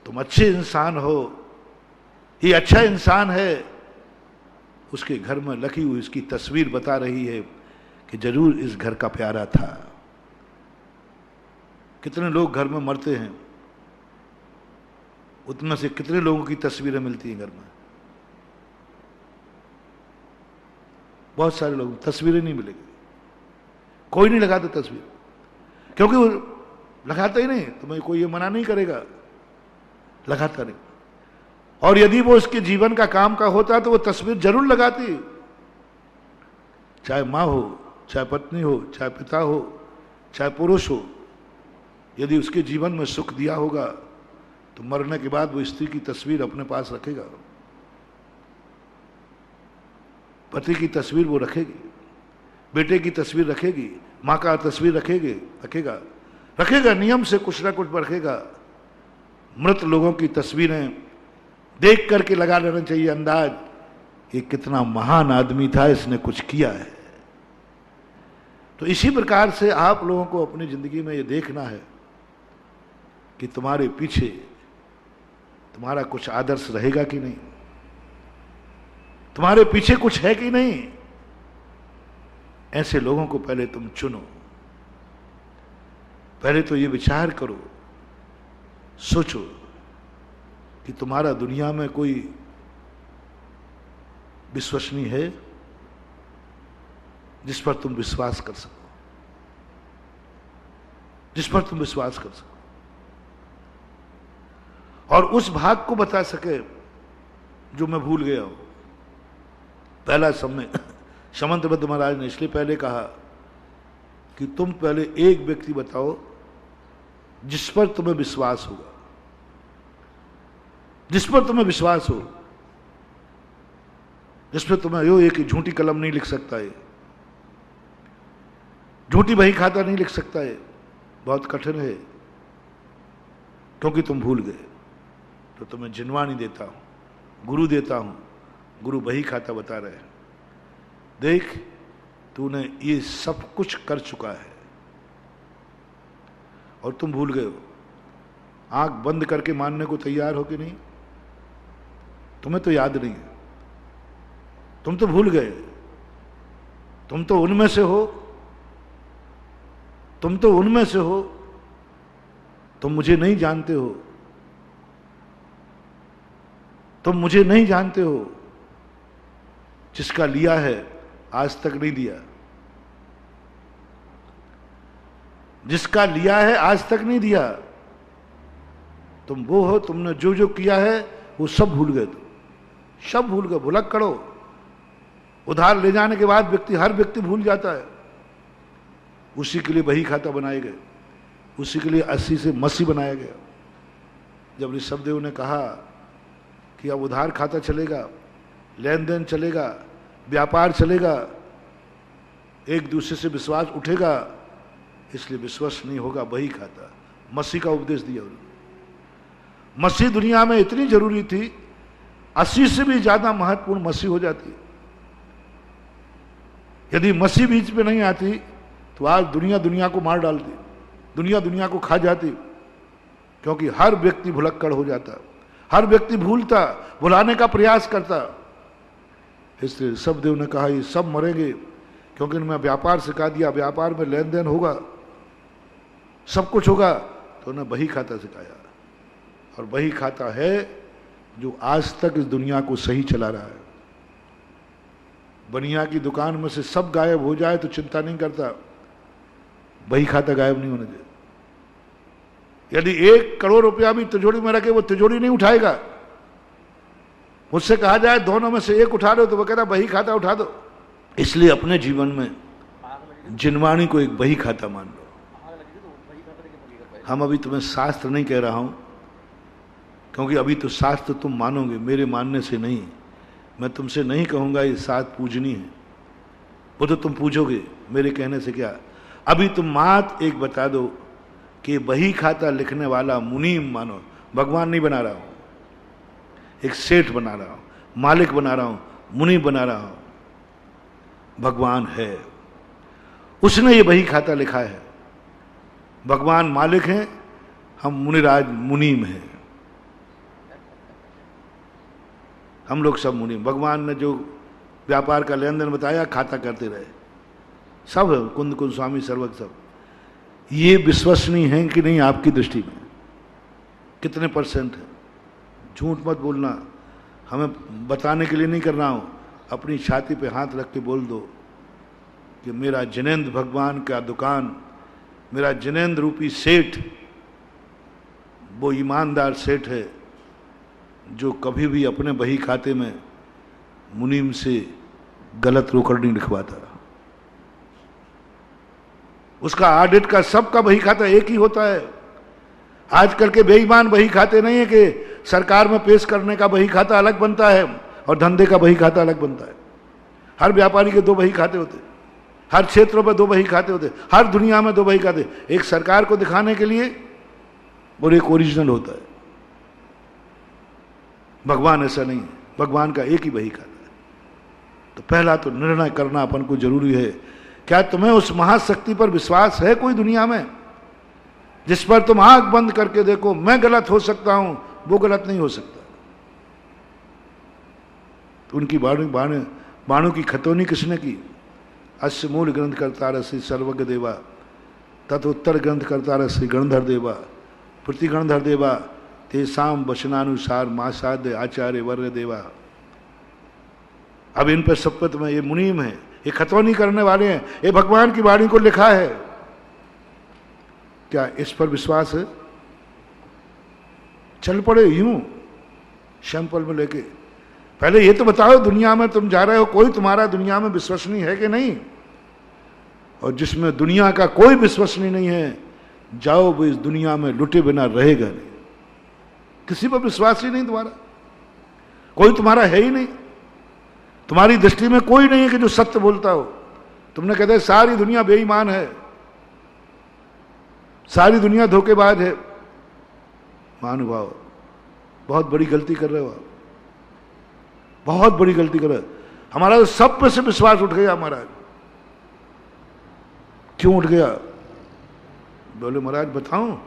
तुम अच्छे इंसान हो, ये अच्छा इंसान है, उसके घर में लगी हुई इसकी तस्वीर बता रही है कि जरूर इस घर का प्यारा था। कितने लोग घर में मरते हैं, उतने से कितने लोगों की तस्वीरें मिलती हैं घर में? बहुत सारे लोग, तस्वीरें नहीं मिलेगी, कोई नहीं लगाता तस्वीर, क्योंकि वो लगाता ही नहीं, तुम्हें कोई ये मना नहीं करेगा, लगाता नहीं। और यदि वो उसके जीवन का काम का होता तो वो तस्वीर जरूर लगाती, चाहे माँ हो, चाहे पत्नी हो, चाहे पिता हो, चाहे पुरुष हो। यदि उसके जीवन में सुख दिया होगा तो मरने के बाद वो स्त्री की तस्वीर अपने पास रखेगा, पति की तस्वीर वो रखेगी, बेटे की तस्वीर रखेगी, माँ का तस्वीर रखेगा, नियम से कुछ ना कुछ रखेगा। मृत लोगों की तस्वीरें देख करके लगा लेना चाहिए अंदाज, ये कितना महान आदमी था, इसने कुछ किया है। तो इसी प्रकार से आप लोगों को अपनी जिंदगी में ये देखना है कि तुम्हारे पीछे तुम्हारा कुछ आदर्श रहेगा कि नहीं, तुम्हारे पीछे कुछ है कि नहीं। ऐसे लोगों को पहले तुम चुनो, पहले तो ये विचार करो, सोचो कि तुम्हारा दुनिया में कोई विश्वसनीय है जिस पर तुम विश्वास कर सको, और उस भाग को बता सके जो मैं भूल गया हूं। पहला समय समंतबद्ध महाराज ने इसलिए पहले कहा कि तुम पहले एक व्यक्ति बताओ जिस पर तुम्हें विश्वास होगा, जिस पर तुम्हें विश्वास हो, जिस पर तुम्हें यो एक झूठी कलम नहीं लिख सकता है, झूठी बही खाता नहीं लिख सकता है, बहुत कठिन है, क्योंकि तुम भूल गए। तो तुम्हें जिनवानी देता हूं, गुरु देता हूं, गुरु बही खाता बता रहे हैं, देख तूने ये सब कुछ कर चुका है और तुम भूल गए हो। आंख बंद करके मानने को तैयार हो कि नहीं? तुम्हें तो याद नहीं है, तुम तो भूल गए, तुम तो उनमें से हो, तुम मुझे नहीं जानते हो, तुम मुझे नहीं जानते हो। जिसका लिया है आज तक नहीं दिया, जिसका लिया है आज तक नहीं दिया। तुम वो हो, तुमने जो जो किया है वो सब भूल गए, तुम सब भूल गए, भुलक करो। उधार ले जाने के बाद हर व्यक्ति भूल जाता है, उसी के लिए बही खाता बनाए गए। उसी के लिए अस्थि से मसी बनाया गया। जब ऋषभदेव ने कहा कि अब उधार खाता चलेगा, लेन देन चलेगा, व्यापार चलेगा, एक दूसरे से विश्वास उठेगा, इसलिए विश्वास नहीं होगा बही खाता, मसी का उपदेश दिया उन्होंने। मसी दुनिया में इतनी जरूरी थी, अस्थि से भी ज्यादा महत्वपूर्ण मसी हो जाती। यदि मसी बीच में नहीं आती तो आज दुनिया दुनिया को मार डालती, दुनिया दुनिया को खा जाती, क्योंकि हर व्यक्ति भुलक्कड़ हो जाता, हर व्यक्ति भूलता, भुलाने का प्रयास करता। इसलिए ऋषभदेव ने कहा ये सब मरेंगे, क्योंकि इन्हें व्यापार सिखा दिया, व्यापार में लेन देन होगा, सब कुछ होगा, तो उन्हें बही खाता सिखाया। और बही खाता है जो आज तक इस दुनिया को सही चला रहा है। बनिया की दुकान में से सब गायब हो जाए तो चिंता नहीं करता, बही खाता गायब नहीं होने दे। यदि 1 करोड़ रुपया भी तिजोरी में रखे, वो तिजोरी नहीं उठाएगा। मुझसे कहा जाए दोनों में से एक उठा दो, तो वो कहता बही खाता उठा दो। इसलिए अपने जीवन में जिनवाणी को एक बही खाता मान लो। हम अभी तुम्हें शास्त्र नहीं कह रहा हूं, क्योंकि अभी तो शास्त्र तुम मानोगे, मेरे मानने से नहीं। मैं तुमसे नहीं कहूंगा ये शास्त्र पूजनी है, वो तो तुम पूजोगे, मेरे कहने से क्या। अभी तुम मात एक बता दो कि बही खाता लिखने वाला मुनीम मानो, भगवान नहीं बना रहा हूं, एक सेठ बना रहा हूं, मालिक बना रहा हूं, मुनि बना रहा हूं, भगवान है, उसने ये बही खाता लिखा है। भगवान मालिक हैं, हम मुनिराज मुनीम हैं, हम लोग सब मुनीम। भगवान ने जो व्यापार का लेन देन बताया, खाता करते रहे, सब कुंद कुंद स्वामी सर्वक सब। ये विश्वसनीय है कि नहीं आपकी दृष्टि में? कितने % है? झूठ मत बोलना, हमें बताने के लिए नहीं कर रहा हूं, अपनी छाती पे हाथ रख के बोल दो कि मेरा जिनेंद्र भगवान का दुकान, मेरा जिनेंद्र रूपी सेठ वो ईमानदार सेठ है जो कभी भी अपने बही खाते में मुनीम से गलत रोकड़ नहीं लिखवाता। उसका ऑडिट का सबका बही खाता एक ही होता है। आजकल के बेईमान बही खाते नहीं है कि सरकार में पेश करने का बही खाता अलग बनता है और धंधे का बही खाता अलग बनता है। हर व्यापारी के 2 बही खाते होते, हर क्षेत्रों में 2 बही खाते होते, हर दुनिया में 2 बही खाते, एक सरकार को दिखाने के लिए और एक ओरिजिनल होता है। भगवान ऐसा नहीं है, भगवान का एक ही बही खाता है। तो पहला तो निर्णय करना अपन को जरूरी है, क्या तुम्हें उस महाशक्ति पर विश्वास है कोई दुनिया में जिस पर तुम आंख बंद करके देखो मैं गलत हो सकता हूं, वो गलत नहीं हो सकता। तो उनकी बाणों की खतौनी किसने की? अस्य मूल ग्रंथ करता रसी सर्वज्ञ देवा, तत्उत्तर ग्रंथ करता रसी गणधर देवा, प्रति गणधर देवा, तेसाम वचनानुसार मासाद्य आचार्य वर्य देवा। अब इन पर शपथ में ये मुनीम है, ये खतौनी करने वाले हैं, ये भगवान की वाणी को लिखा है, क्या इस पर विश्वास है? चल पड़े यूं सैंपल में लेके। पहले ये तो बताओ दुनिया में तुम जा रहे हो, कोई तुम्हारा दुनिया में विश्वसनीय है कि नहीं? और जिसमें दुनिया का कोई विश्वसनीय नहीं है, जाओ वो इस दुनिया में लुटे बिना रहेगा नहीं। किसी पर विश्वास ही नहीं तुम्हारा, कोई तुम्हारा है ही नहीं, तुम्हारी दृष्टि में कोई नहीं है कि जो सत्य बोलता हो। तुमने कहते हैं सारी दुनिया बेईमान है, सारी दुनिया धोखेबाज है। महानुभाव, बहुत बड़ी गलती कर रहे हो आप, बहुत बड़ी गलती कर रहे हो। हमारा तो सब पे से विश्वास उठ गया महाराज। क्यों उठ गया? बोले महाराज बताऊं,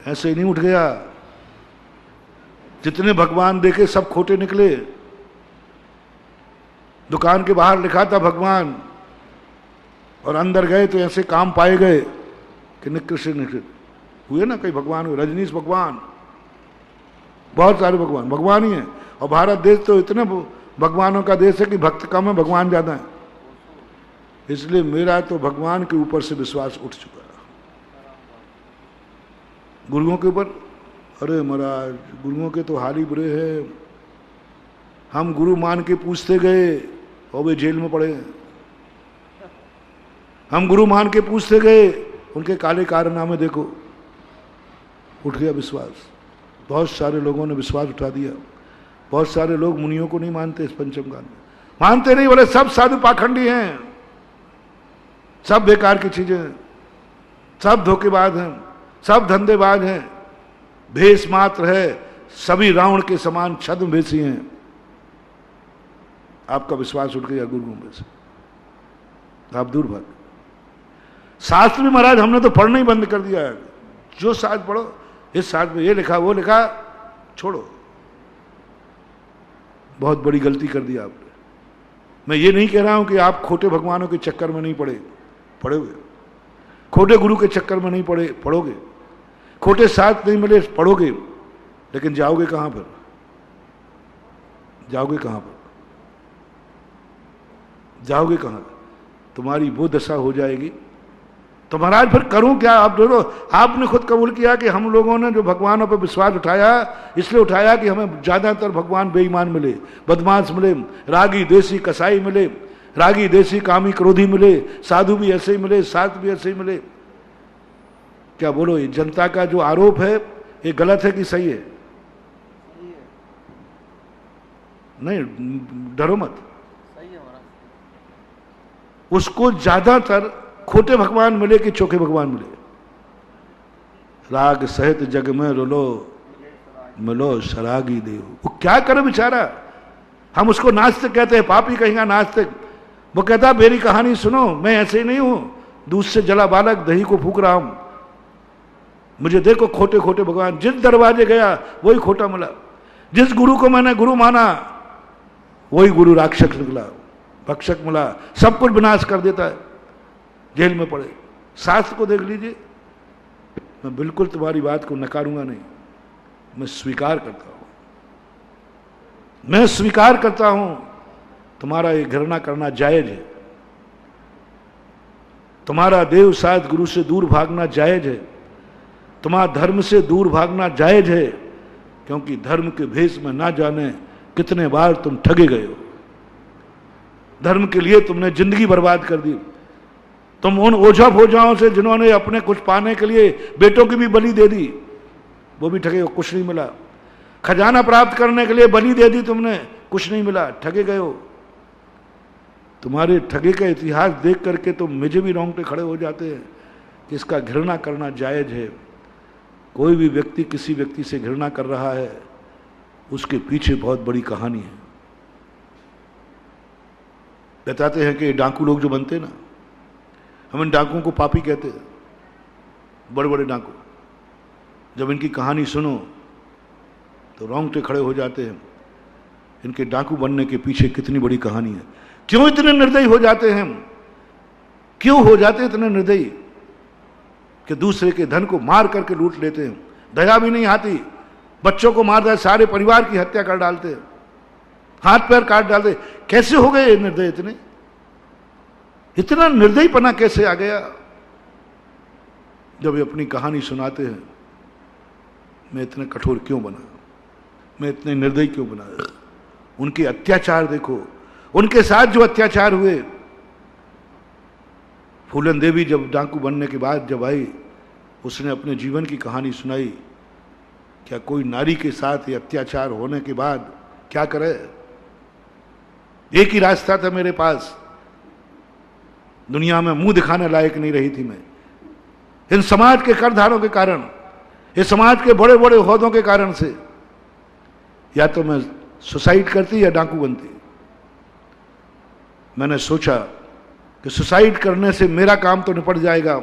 ऐसे ही नहीं उठ गया। जितने भगवान देखे सब खोटे निकले। दुकान के बाहर लिखा था भगवान और अंदर गए तो ऐसे काम पाए गए कि निकृष्ट हुए ना। कई भगवान हुए, रजनीश भगवान, बहुत सारे भगवान भगवान ही हैं। और भारत देश तो इतने भगवानों का देश है कि भक्त कम है, भगवान ज्यादा है। इसलिए मेरा तो भगवान के ऊपर से विश्वास उठ चुका है। गुरुओं के ऊपर, अरे महाराज गुरुओं के तो हाल ही बुरे हैं। हम गुरु मान के पूछते गए और वे जेल में पड़े। हम गुरु मान के पूछते गए उनके काले कारनामे देखो, उठ गया विश्वास। बहुत सारे लोगों ने विश्वास उठा दिया। बहुत सारे लोग मुनियों को नहीं मानते, इस पंचम कांड में मानते नहीं, बोले सब साधु पाखंडी हैं, सब बेकार की चीजें हैं, सब धोखेबाज हैं, सब धंधेबाज हैं, भेष मात्र है, सभी रावण के समान छद्म भेषी हैं। आपका विश्वास उठ गया गुरु में से, आप दूर भाग। शास्त्र में महाराज हमने तो पढ़ना ही बंद कर दिया है। जो शास्त्र पढ़ो, इस शास्त्र में ये लिखा वो लिखा, छोड़ो। बहुत बड़ी गलती कर दी आपने। मैं ये नहीं कह रहा हूं कि आप खोटे भगवानों के चक्कर में नहीं पड़ोगे, खोटे गुरु के चक्कर में नहीं पढ़ोगे, खोटे साथ नहीं मिले पढ़ोगे, लेकिन जाओगे कहां पर? जाओगे कहां पर? जाओगे कहां? तुम्हारी वो दशा हो जाएगी। तो महाराज फिर करूं क्या? आप दोनों, आपने खुद कबूल किया कि हम लोगों ने जो भगवानों पर विश्वास उठाया, इसलिए उठाया कि हमें ज्यादातर भगवान बेईमान मिले, बदमाश मिले, रागी देसी कसाई मिले, रागी देसी कामी क्रोधी मिले, साधु भी ऐसे ही मिले, सात भी ऐसे ही मिले। क्या बोलो, ये जनता का जो आरोप है ये गलत है कि सही है? नहीं, डरो मत। उसको ज्यादातर खोटे भगवान मिले कि चोखे भगवान मिले? राग सहित जग में रोलो मिलो सरागी देव। वो क्या करे बेचारा? हम उसको नास्तिक कहते हैं, पापी कहेंगे नास्तिक। वो कहता मेरी कहानी सुनो, मैं ऐसे ही नहीं हूं, दूध से जला बालक दही को फूक रहा हूं। मुझे देखो खोटे खोटे भगवान, जिस दरवाजे गया वही खोटा मिला, जिस गुरु को मैंने गुरु माना वही गुरु राक्षस निकला, भक्षक मिला, सब कुछ विनाश कर देता है, जेल में पड़े। शास्त्र को देख लीजिए। मैं बिल्कुल तुम्हारी बात को नकारूंगा नहीं, मैं स्वीकार करता हूं, मैं स्वीकार करता हूं तुम्हारा ये घृणा करना जायज है, तुम्हारा देव साध गुरु से दूर भागना जायज है, तुम्हारा धर्म से दूर भागना जायज है, क्योंकि धर्म के भेष में ना जाने कितने बार तुम ठगे गए हो। धर्म के लिए तुमने जिंदगी बर्बाद कर दी। तुम उन ओझा फोझाओं से जिन्होंने अपने कुछ पाने के लिए बेटों की भी बलि दे दी, वो भी ठगे हो, कुछ नहीं मिला। खजाना प्राप्त करने के लिए बलि दे दी तुमने, कुछ नहीं मिला, ठगे गए हो। तुम्हारे ठगे का इतिहास देख करके तो मुझे भी रोंगटे खड़े हो जाते हैं कि इसका घृणा करना जायज है। कोई भी व्यक्ति किसी व्यक्ति से घृणा कर रहा है, उसके पीछे बहुत बड़ी कहानी है। बताते हैं कि डाकू लोग जो बनते हैं ना, हम इन डाकुओं को पापी कहते हैं, बड़े बड़े डाकू। जब इनकी कहानी सुनो तो रोंगटे खड़े हो जाते हैं। इनके डाकू बनने के पीछे कितनी बड़ी कहानी है। क्यों इतने निर्दयी हो जाते हैं? क्यों हो जाते हैं इतने निर्दयी कि दूसरे के धन को मार करके लूट लेते हैं? दया भी नहीं आती, बच्चों को मार डाल, सारे परिवार की हत्या कर डालते हैं, हाथ पैर काट डालते। कैसे हो गए निर्दय? इतना निर्दयीपना कैसे आ गया? जब ये अपनी कहानी सुनाते हैं, मैं इतना कठोर क्यों बना, मैं इतने निर्दयी क्यों बना? उनके अत्याचार देखो, उनके साथ जो अत्याचार हुए। फूलन देवी जब डाकू बनने के बाद जब आई, उसने अपने जीवन की कहानी सुनाई। क्या कोई नारी के साथ ये अत्याचार होने के बाद क्या करे? एक ही रास्ता था मेरे पास, दुनिया में मुंह दिखाने लायक नहीं रही थी मैं। इन समाज के करधारों के कारण, इस समाज के बड़े बड़े ओहदों के कारण से, या तो मैं सुसाइड करती या डाकू बनती। मैंने सोचा कि सुसाइड करने से मेरा काम तो निपट जाएगा,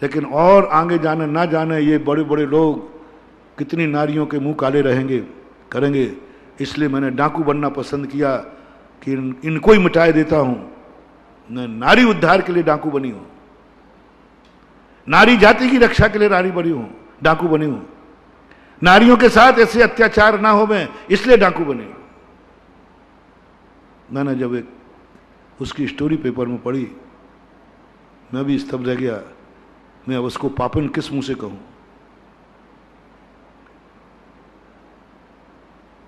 लेकिन और आगे जाने ना जाने ये बड़े बड़े लोग कितनी नारियों के मुंह काले करेंगे। इसलिए मैंने डाकू बनना पसंद किया कि इनको ही मिटाए देता हूं। मैं नारी उद्धार के लिए डाकू बनी हूं, नारी जाति की रक्षा के लिए नारी बनी हूं, डाकू बनी हूं। नारियों के साथ ऐसे अत्याचार ना हो, मैं इसलिए डाकू बनी। मैंने जब एक उसकी स्टोरी पेपर में पढ़ी, मैं भी स्तब्ध रह गया। मैं अब उसको पापन किस मुंह से कहूं?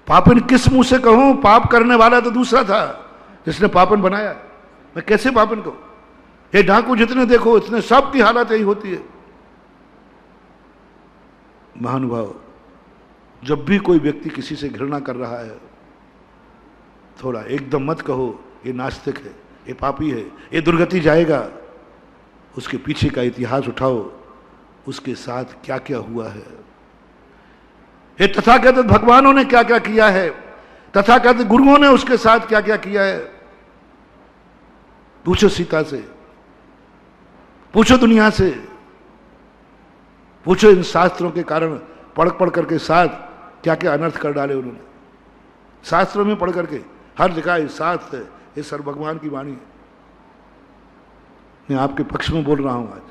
पापन किस मुंह से कहूं? पाप करने वाला तो दूसरा था जिसने पापन बनाया। मैं कैसे पापन कहूं? ये डाकू जितने देखो इतने सबकी हालत यही होती है। महानुभाव, जब भी कोई व्यक्ति किसी से घृणा कर रहा है, थोड़ा एकदम मत कहो ये नास्तिक है, ये पापी है, ये दुर्गति जाएगा। उसके पीछे का इतिहास उठाओ, उसके साथ क्या क्या हुआ है। ये तथाकथित भगवानों ने क्या क्या किया है, तथाकथित गुरुओं ने उसके साथ क्या क्या किया है। पूछो सीता से, पूछो दुनिया से, पूछो इन शास्त्रों के कारण पढ़ पढ़ करके साथ क्या क्या अनर्थ कर डाले उन्होंने। शास्त्रों में पढ़ करके हर जगह ये शास्त्र है, ये सर्व भगवान की वाणी है। मैं आपके पक्ष में बोल रहा हूं आज,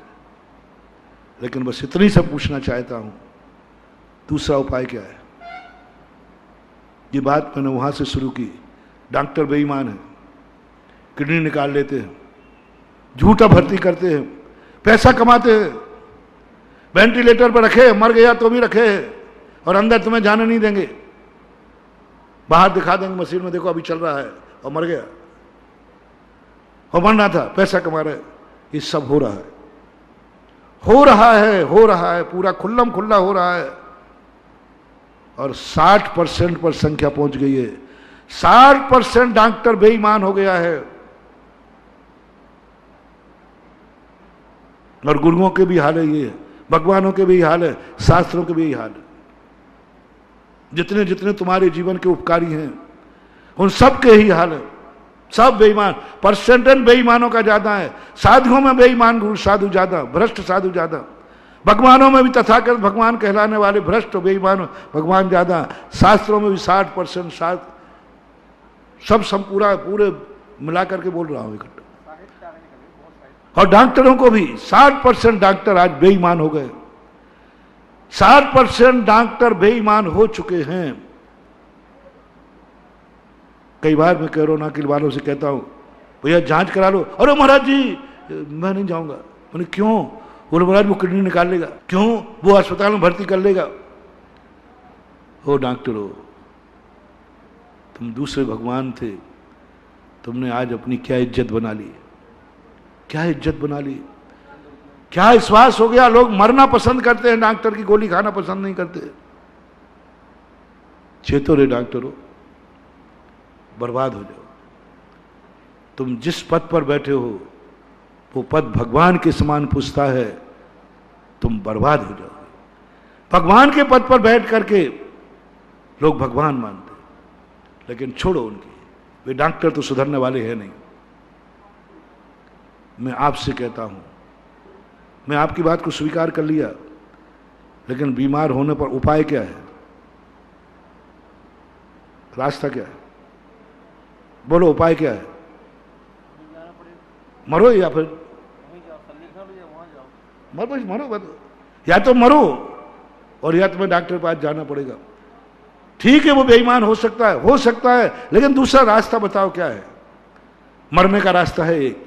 लेकिन बस इतनी सब पूछना चाहता हूं, दूसरा उपाय क्या है। ये बात मैंने वहां से शुरू की। डॉक्टर बेईमान है, किडनी निकाल लेते हैं, झूठा भर्ती करते हैं, पैसा कमाते हैं, वेंटिलेटर पर रखे, मर गया तो भी रखे, और अंदर तुम्हें जाने नहीं देंगे। बाहर दिखा देंगे मशीन में, देखो अभी चल रहा है, और मर गया, और मरना था, पैसा कमा रहे। ये सब हो रहा है, हो रहा है, हो रहा है, पूरा खुल्लम खुल्ला हो रहा है। और 60% पर संख्या पहुंच गई है। 60% डॉक्टर बेईमान हो गया है। और गुरुओं के भी हाल है, ये भगवानों के भी हाल है, शास्त्रों के भी हाल है। जितने जितने तुम्हारे जीवन के उपकारी हैं उन सब के ही हाल है। सब बेईमान, परसेंटेज बेईमानों का ज्यादा है। साधुओं में बेईमान गुरु साधु ज्यादा, भ्रष्ट साधु ज्यादा। भगवानों में भी तथाकथित भगवान कहलाने वाले भ्रष्ट बेईमान भगवान ज्यादा। शास्त्रों में भी 60% सब पूरा पूरे मिलाकर के बोल रहा हूं इकट्ठा। और डॉक्टरों को भी 60% डॉक्टर आज बेईमान हो गए। 60% डॉक्टर बेईमान हो चुके हैं। कई बार मैं कोरोना के वालों से कहता हूं, भैया जांच करा लो। अरे महाराज जी मैं नहीं जाऊंगा। मैंने क्यों? बोले महाराज वो किडनी निकाल लेगा। क्यों? वो अस्पताल में भर्ती कर लेगा। हो डॉक्टर हो, तुम दूसरे भगवान थे, तुमने आज अपनी क्या इज्जत बना ली, क्या इज्जत बना ली, क्या विश्वास हो गया। लोग मरना पसंद करते हैं, डॉक्टर की गोली खाना पसंद नहीं करते। चेतो रे डॉक्टर हो, बर्बाद हो जाओ। तुम जिस पद पर बैठे हो वो पद भगवान के समान पूछता है, तुम बर्बाद हो जाओगे। भगवान के पद पर बैठ करके लोग भगवान मानते, लेकिन छोड़ो उनकी, वे डॉक्टर तो सुधरने वाले हैं नहीं। मैं आपसे कहता हूं, मैं आपकी बात को स्वीकार कर लिया, लेकिन बीमार होने पर उपाय क्या है, रास्ता क्या है? बोलो उपाय क्या है? मरो या फिर मरो, या तो मरो और या तुम्हें डॉक्टर के पास जाना पड़ेगा। ठीक है वो बेईमान हो सकता है, लेकिन दूसरा रास्ता बताओ क्या है। मरने का रास्ता है एक,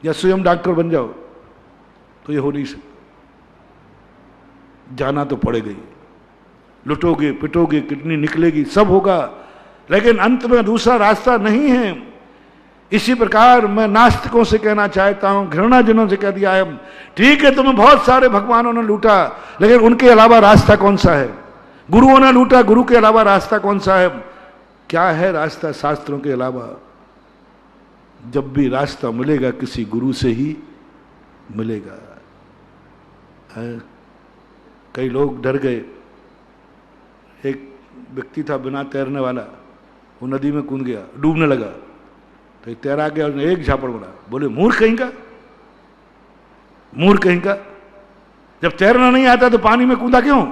या स्वयं डॉक्टर बन जाओ, तो ये हो नहीं सकता। जाना तो पड़ेगा ही, लुटोगे पिटोगे, किडनी निकलेगी, सब होगा, लेकिन अंत में दूसरा रास्ता नहीं है। इसी प्रकार मैं नास्तिकों से कहना चाहता हूं, घृणा जिन्हों से कह दिया है, ठीक है तुम्हें बहुत सारे भगवानों ने लूटा, लेकिन उनके अलावा रास्ता कौन सा है? गुरुओं ने लूटा, गुरु के अलावा रास्ता कौन सा है? क्या है रास्ता शास्त्रों के अलावा? जब भी रास्ता मिलेगा किसी गुरु से ही मिलेगा। कई लोग डर गए। एक व्यक्ति था बिना तैरने वाला, वो नदी में कूद गया, डूबने लगा, तो तैरा गया, उसने एक झापड़ मारा। बोले मूर्ख कहीं का, मूर्ख कहीं का, जब तैरना नहीं आता तो पानी में कूदा क्यों?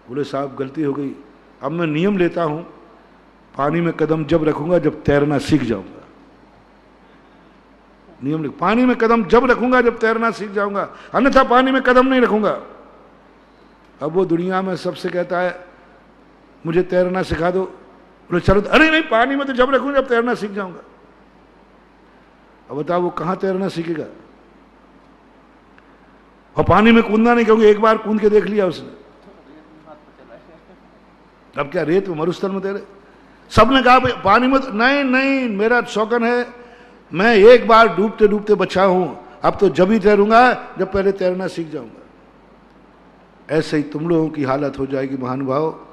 बोले साहब गलती हो गई, अब मैं नियम लेता हूं, पानी में कदम जब रखूंगा जब तैरना सीख जाऊंगा। नियम लिख, पानी में कदम जब रखूंगा जब तैरना सीख जाऊंगा, अन्यथा पानी में कदम नहीं रखूंगा। अब वो दुनिया में सबसे कहता है मुझे तैरना सिखा दो। बोले चलो, अरे नहीं पानी में तो जब रखूंगा जब तैरना सीख जाऊंगा। अब बताओ वो कहां तैरना सीखेगा? और पानी में कूदना नहीं, क्योंकि एक बार कूद के देख लिया उसने। अब क्या रेत में मरुस्थल में तैरे? सबने कहा पानी में नहीं, मेरा शौकन है मैं एक बार डूबते डूबते बचा हूं, अब तो जब ही तैरूंगा जब पहले तैरना सीख जाऊंगा। ऐसे ही तुम लोगों की हालत हो जाएगी महानुभाव।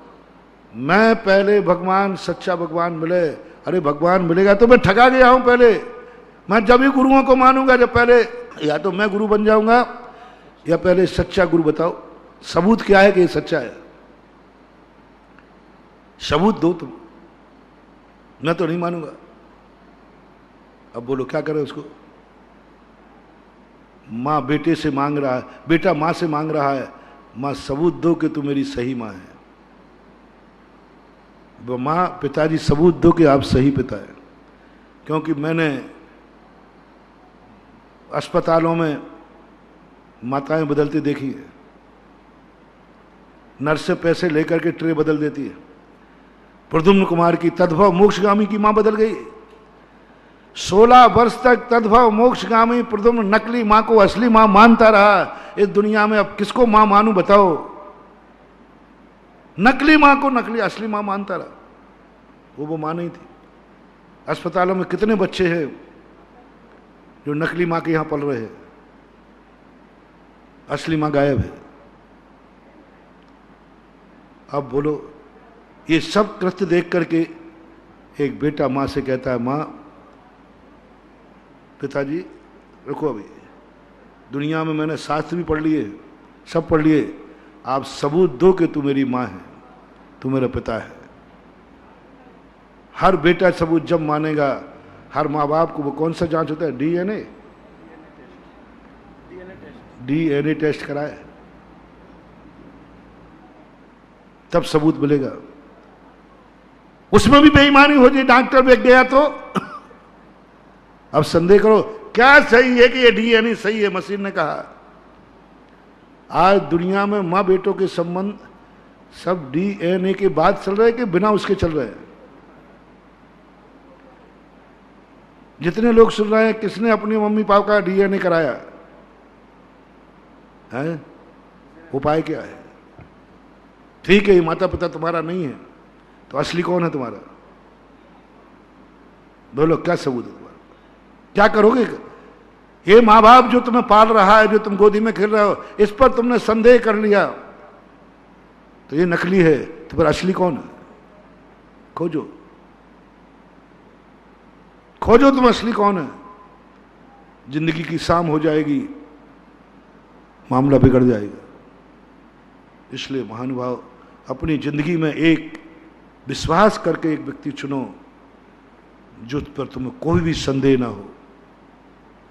मैं पहले भगवान, सच्चा भगवान मिले, अरे भगवान मिलेगा तो मैं ठगा गया हूं पहले। मैं जब ही गुरुओं को मानूंगा जब पहले या तो मैं गुरु बन जाऊंगा या पहले सच्चा गुरु बताओ, सबूत क्या है कि ये सच्चा है, सबूत दो तुम, मैं तो नहीं मानूंगा। अब बोलो क्या करें उसको। मां बेटे से मांग रहा है, बेटा मां से मांग रहा है, मां सबूत दो कि तू मेरी सही मां है। वो मां, पिताजी सबूत दो कि आप सही पिता है। क्योंकि मैंने अस्पतालों में माताएं बदलती देखी है, नर्स से पैसे लेकर के ट्रे बदल देती है। प्रद्युम्न कुमार की तद्भव मोक्षगामी की मां बदल गई। 16 वर्ष तक तद्भव मोक्षगामी प्रद्युम्न नकली मां को असली मां मानता रहा। इस दुनिया में अब किसको मां मानूं बताओ। नकली मां को नकली, असली मां मानता रहा, वो मां नहीं थी। अस्पतालों में कितने बच्चे हैं जो नकली मां के यहां पल रहे हैं, असली मां गायब है। अब बोलो, ये सब कृत्य देख करके एक बेटा मां से कहता है, मां पिताजी रुको, अभी दुनिया में मैंने शास्त्र भी पढ़ लिए, सब पढ़ लिए, आप सबूत दो कि तू मेरी मां है, तू मेरा पिता है। हर बेटा सबूत जब मानेगा, हर माँ बाप को, वो कौन सा जांच होता है, डीएनए टेस्ट कराए, तब सबूत मिलेगा। उसमें भी बेईमानी हो जाए, डॉक्टर बैठ गया तो अब संदेह करो क्या सही है कि ये डीएनए सही है। मशीन ने कहा आज दुनिया में मां बेटों के संबंध सब डीएनए के बाद चल रहे हैं कि बिना उसके चल रहे हैं। जितने लोग सुन रहे हैं, किसने अपनी मम्मी पापा का डीएनए कराया है? उपाय क्या है? ठीक है, ये माता पिता तुम्हारा नहीं है, तो असली कौन है तुम्हारा? बोलो क्या सबूत है तुम्हारा? क्या करोगे? ये माँ बाप जो तुम्हें पाल रहा है, जो तुम गोदी में खेल रहे हो, इस पर तुमने संदेह कर लिया तो ये नकली है, तो फिर असली कौन है? खोजो, खोजो तुम असली कौन है। जिंदगी की शाम हो जाएगी, मामला बिगड़ जाएगा। इसलिए महानुभाव, अपनी जिंदगी में एक विश्वास करके एक व्यक्ति चुनो जो पर तुम्हें कोई भी संदेह ना हो,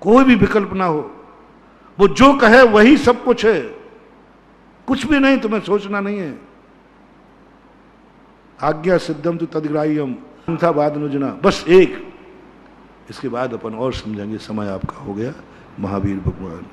कोई भी विकल्प ना हो। वो जो कहे वही सब कुछ है, कुछ भी नहीं, तुम्हें सोचना नहीं है। आज्ञा सिद्धम तो तदग्राह्यम था बाद अनुजना, बस एक। इसके बाद अपन और समझेंगे, समय आपका हो गया। महावीर भगवान।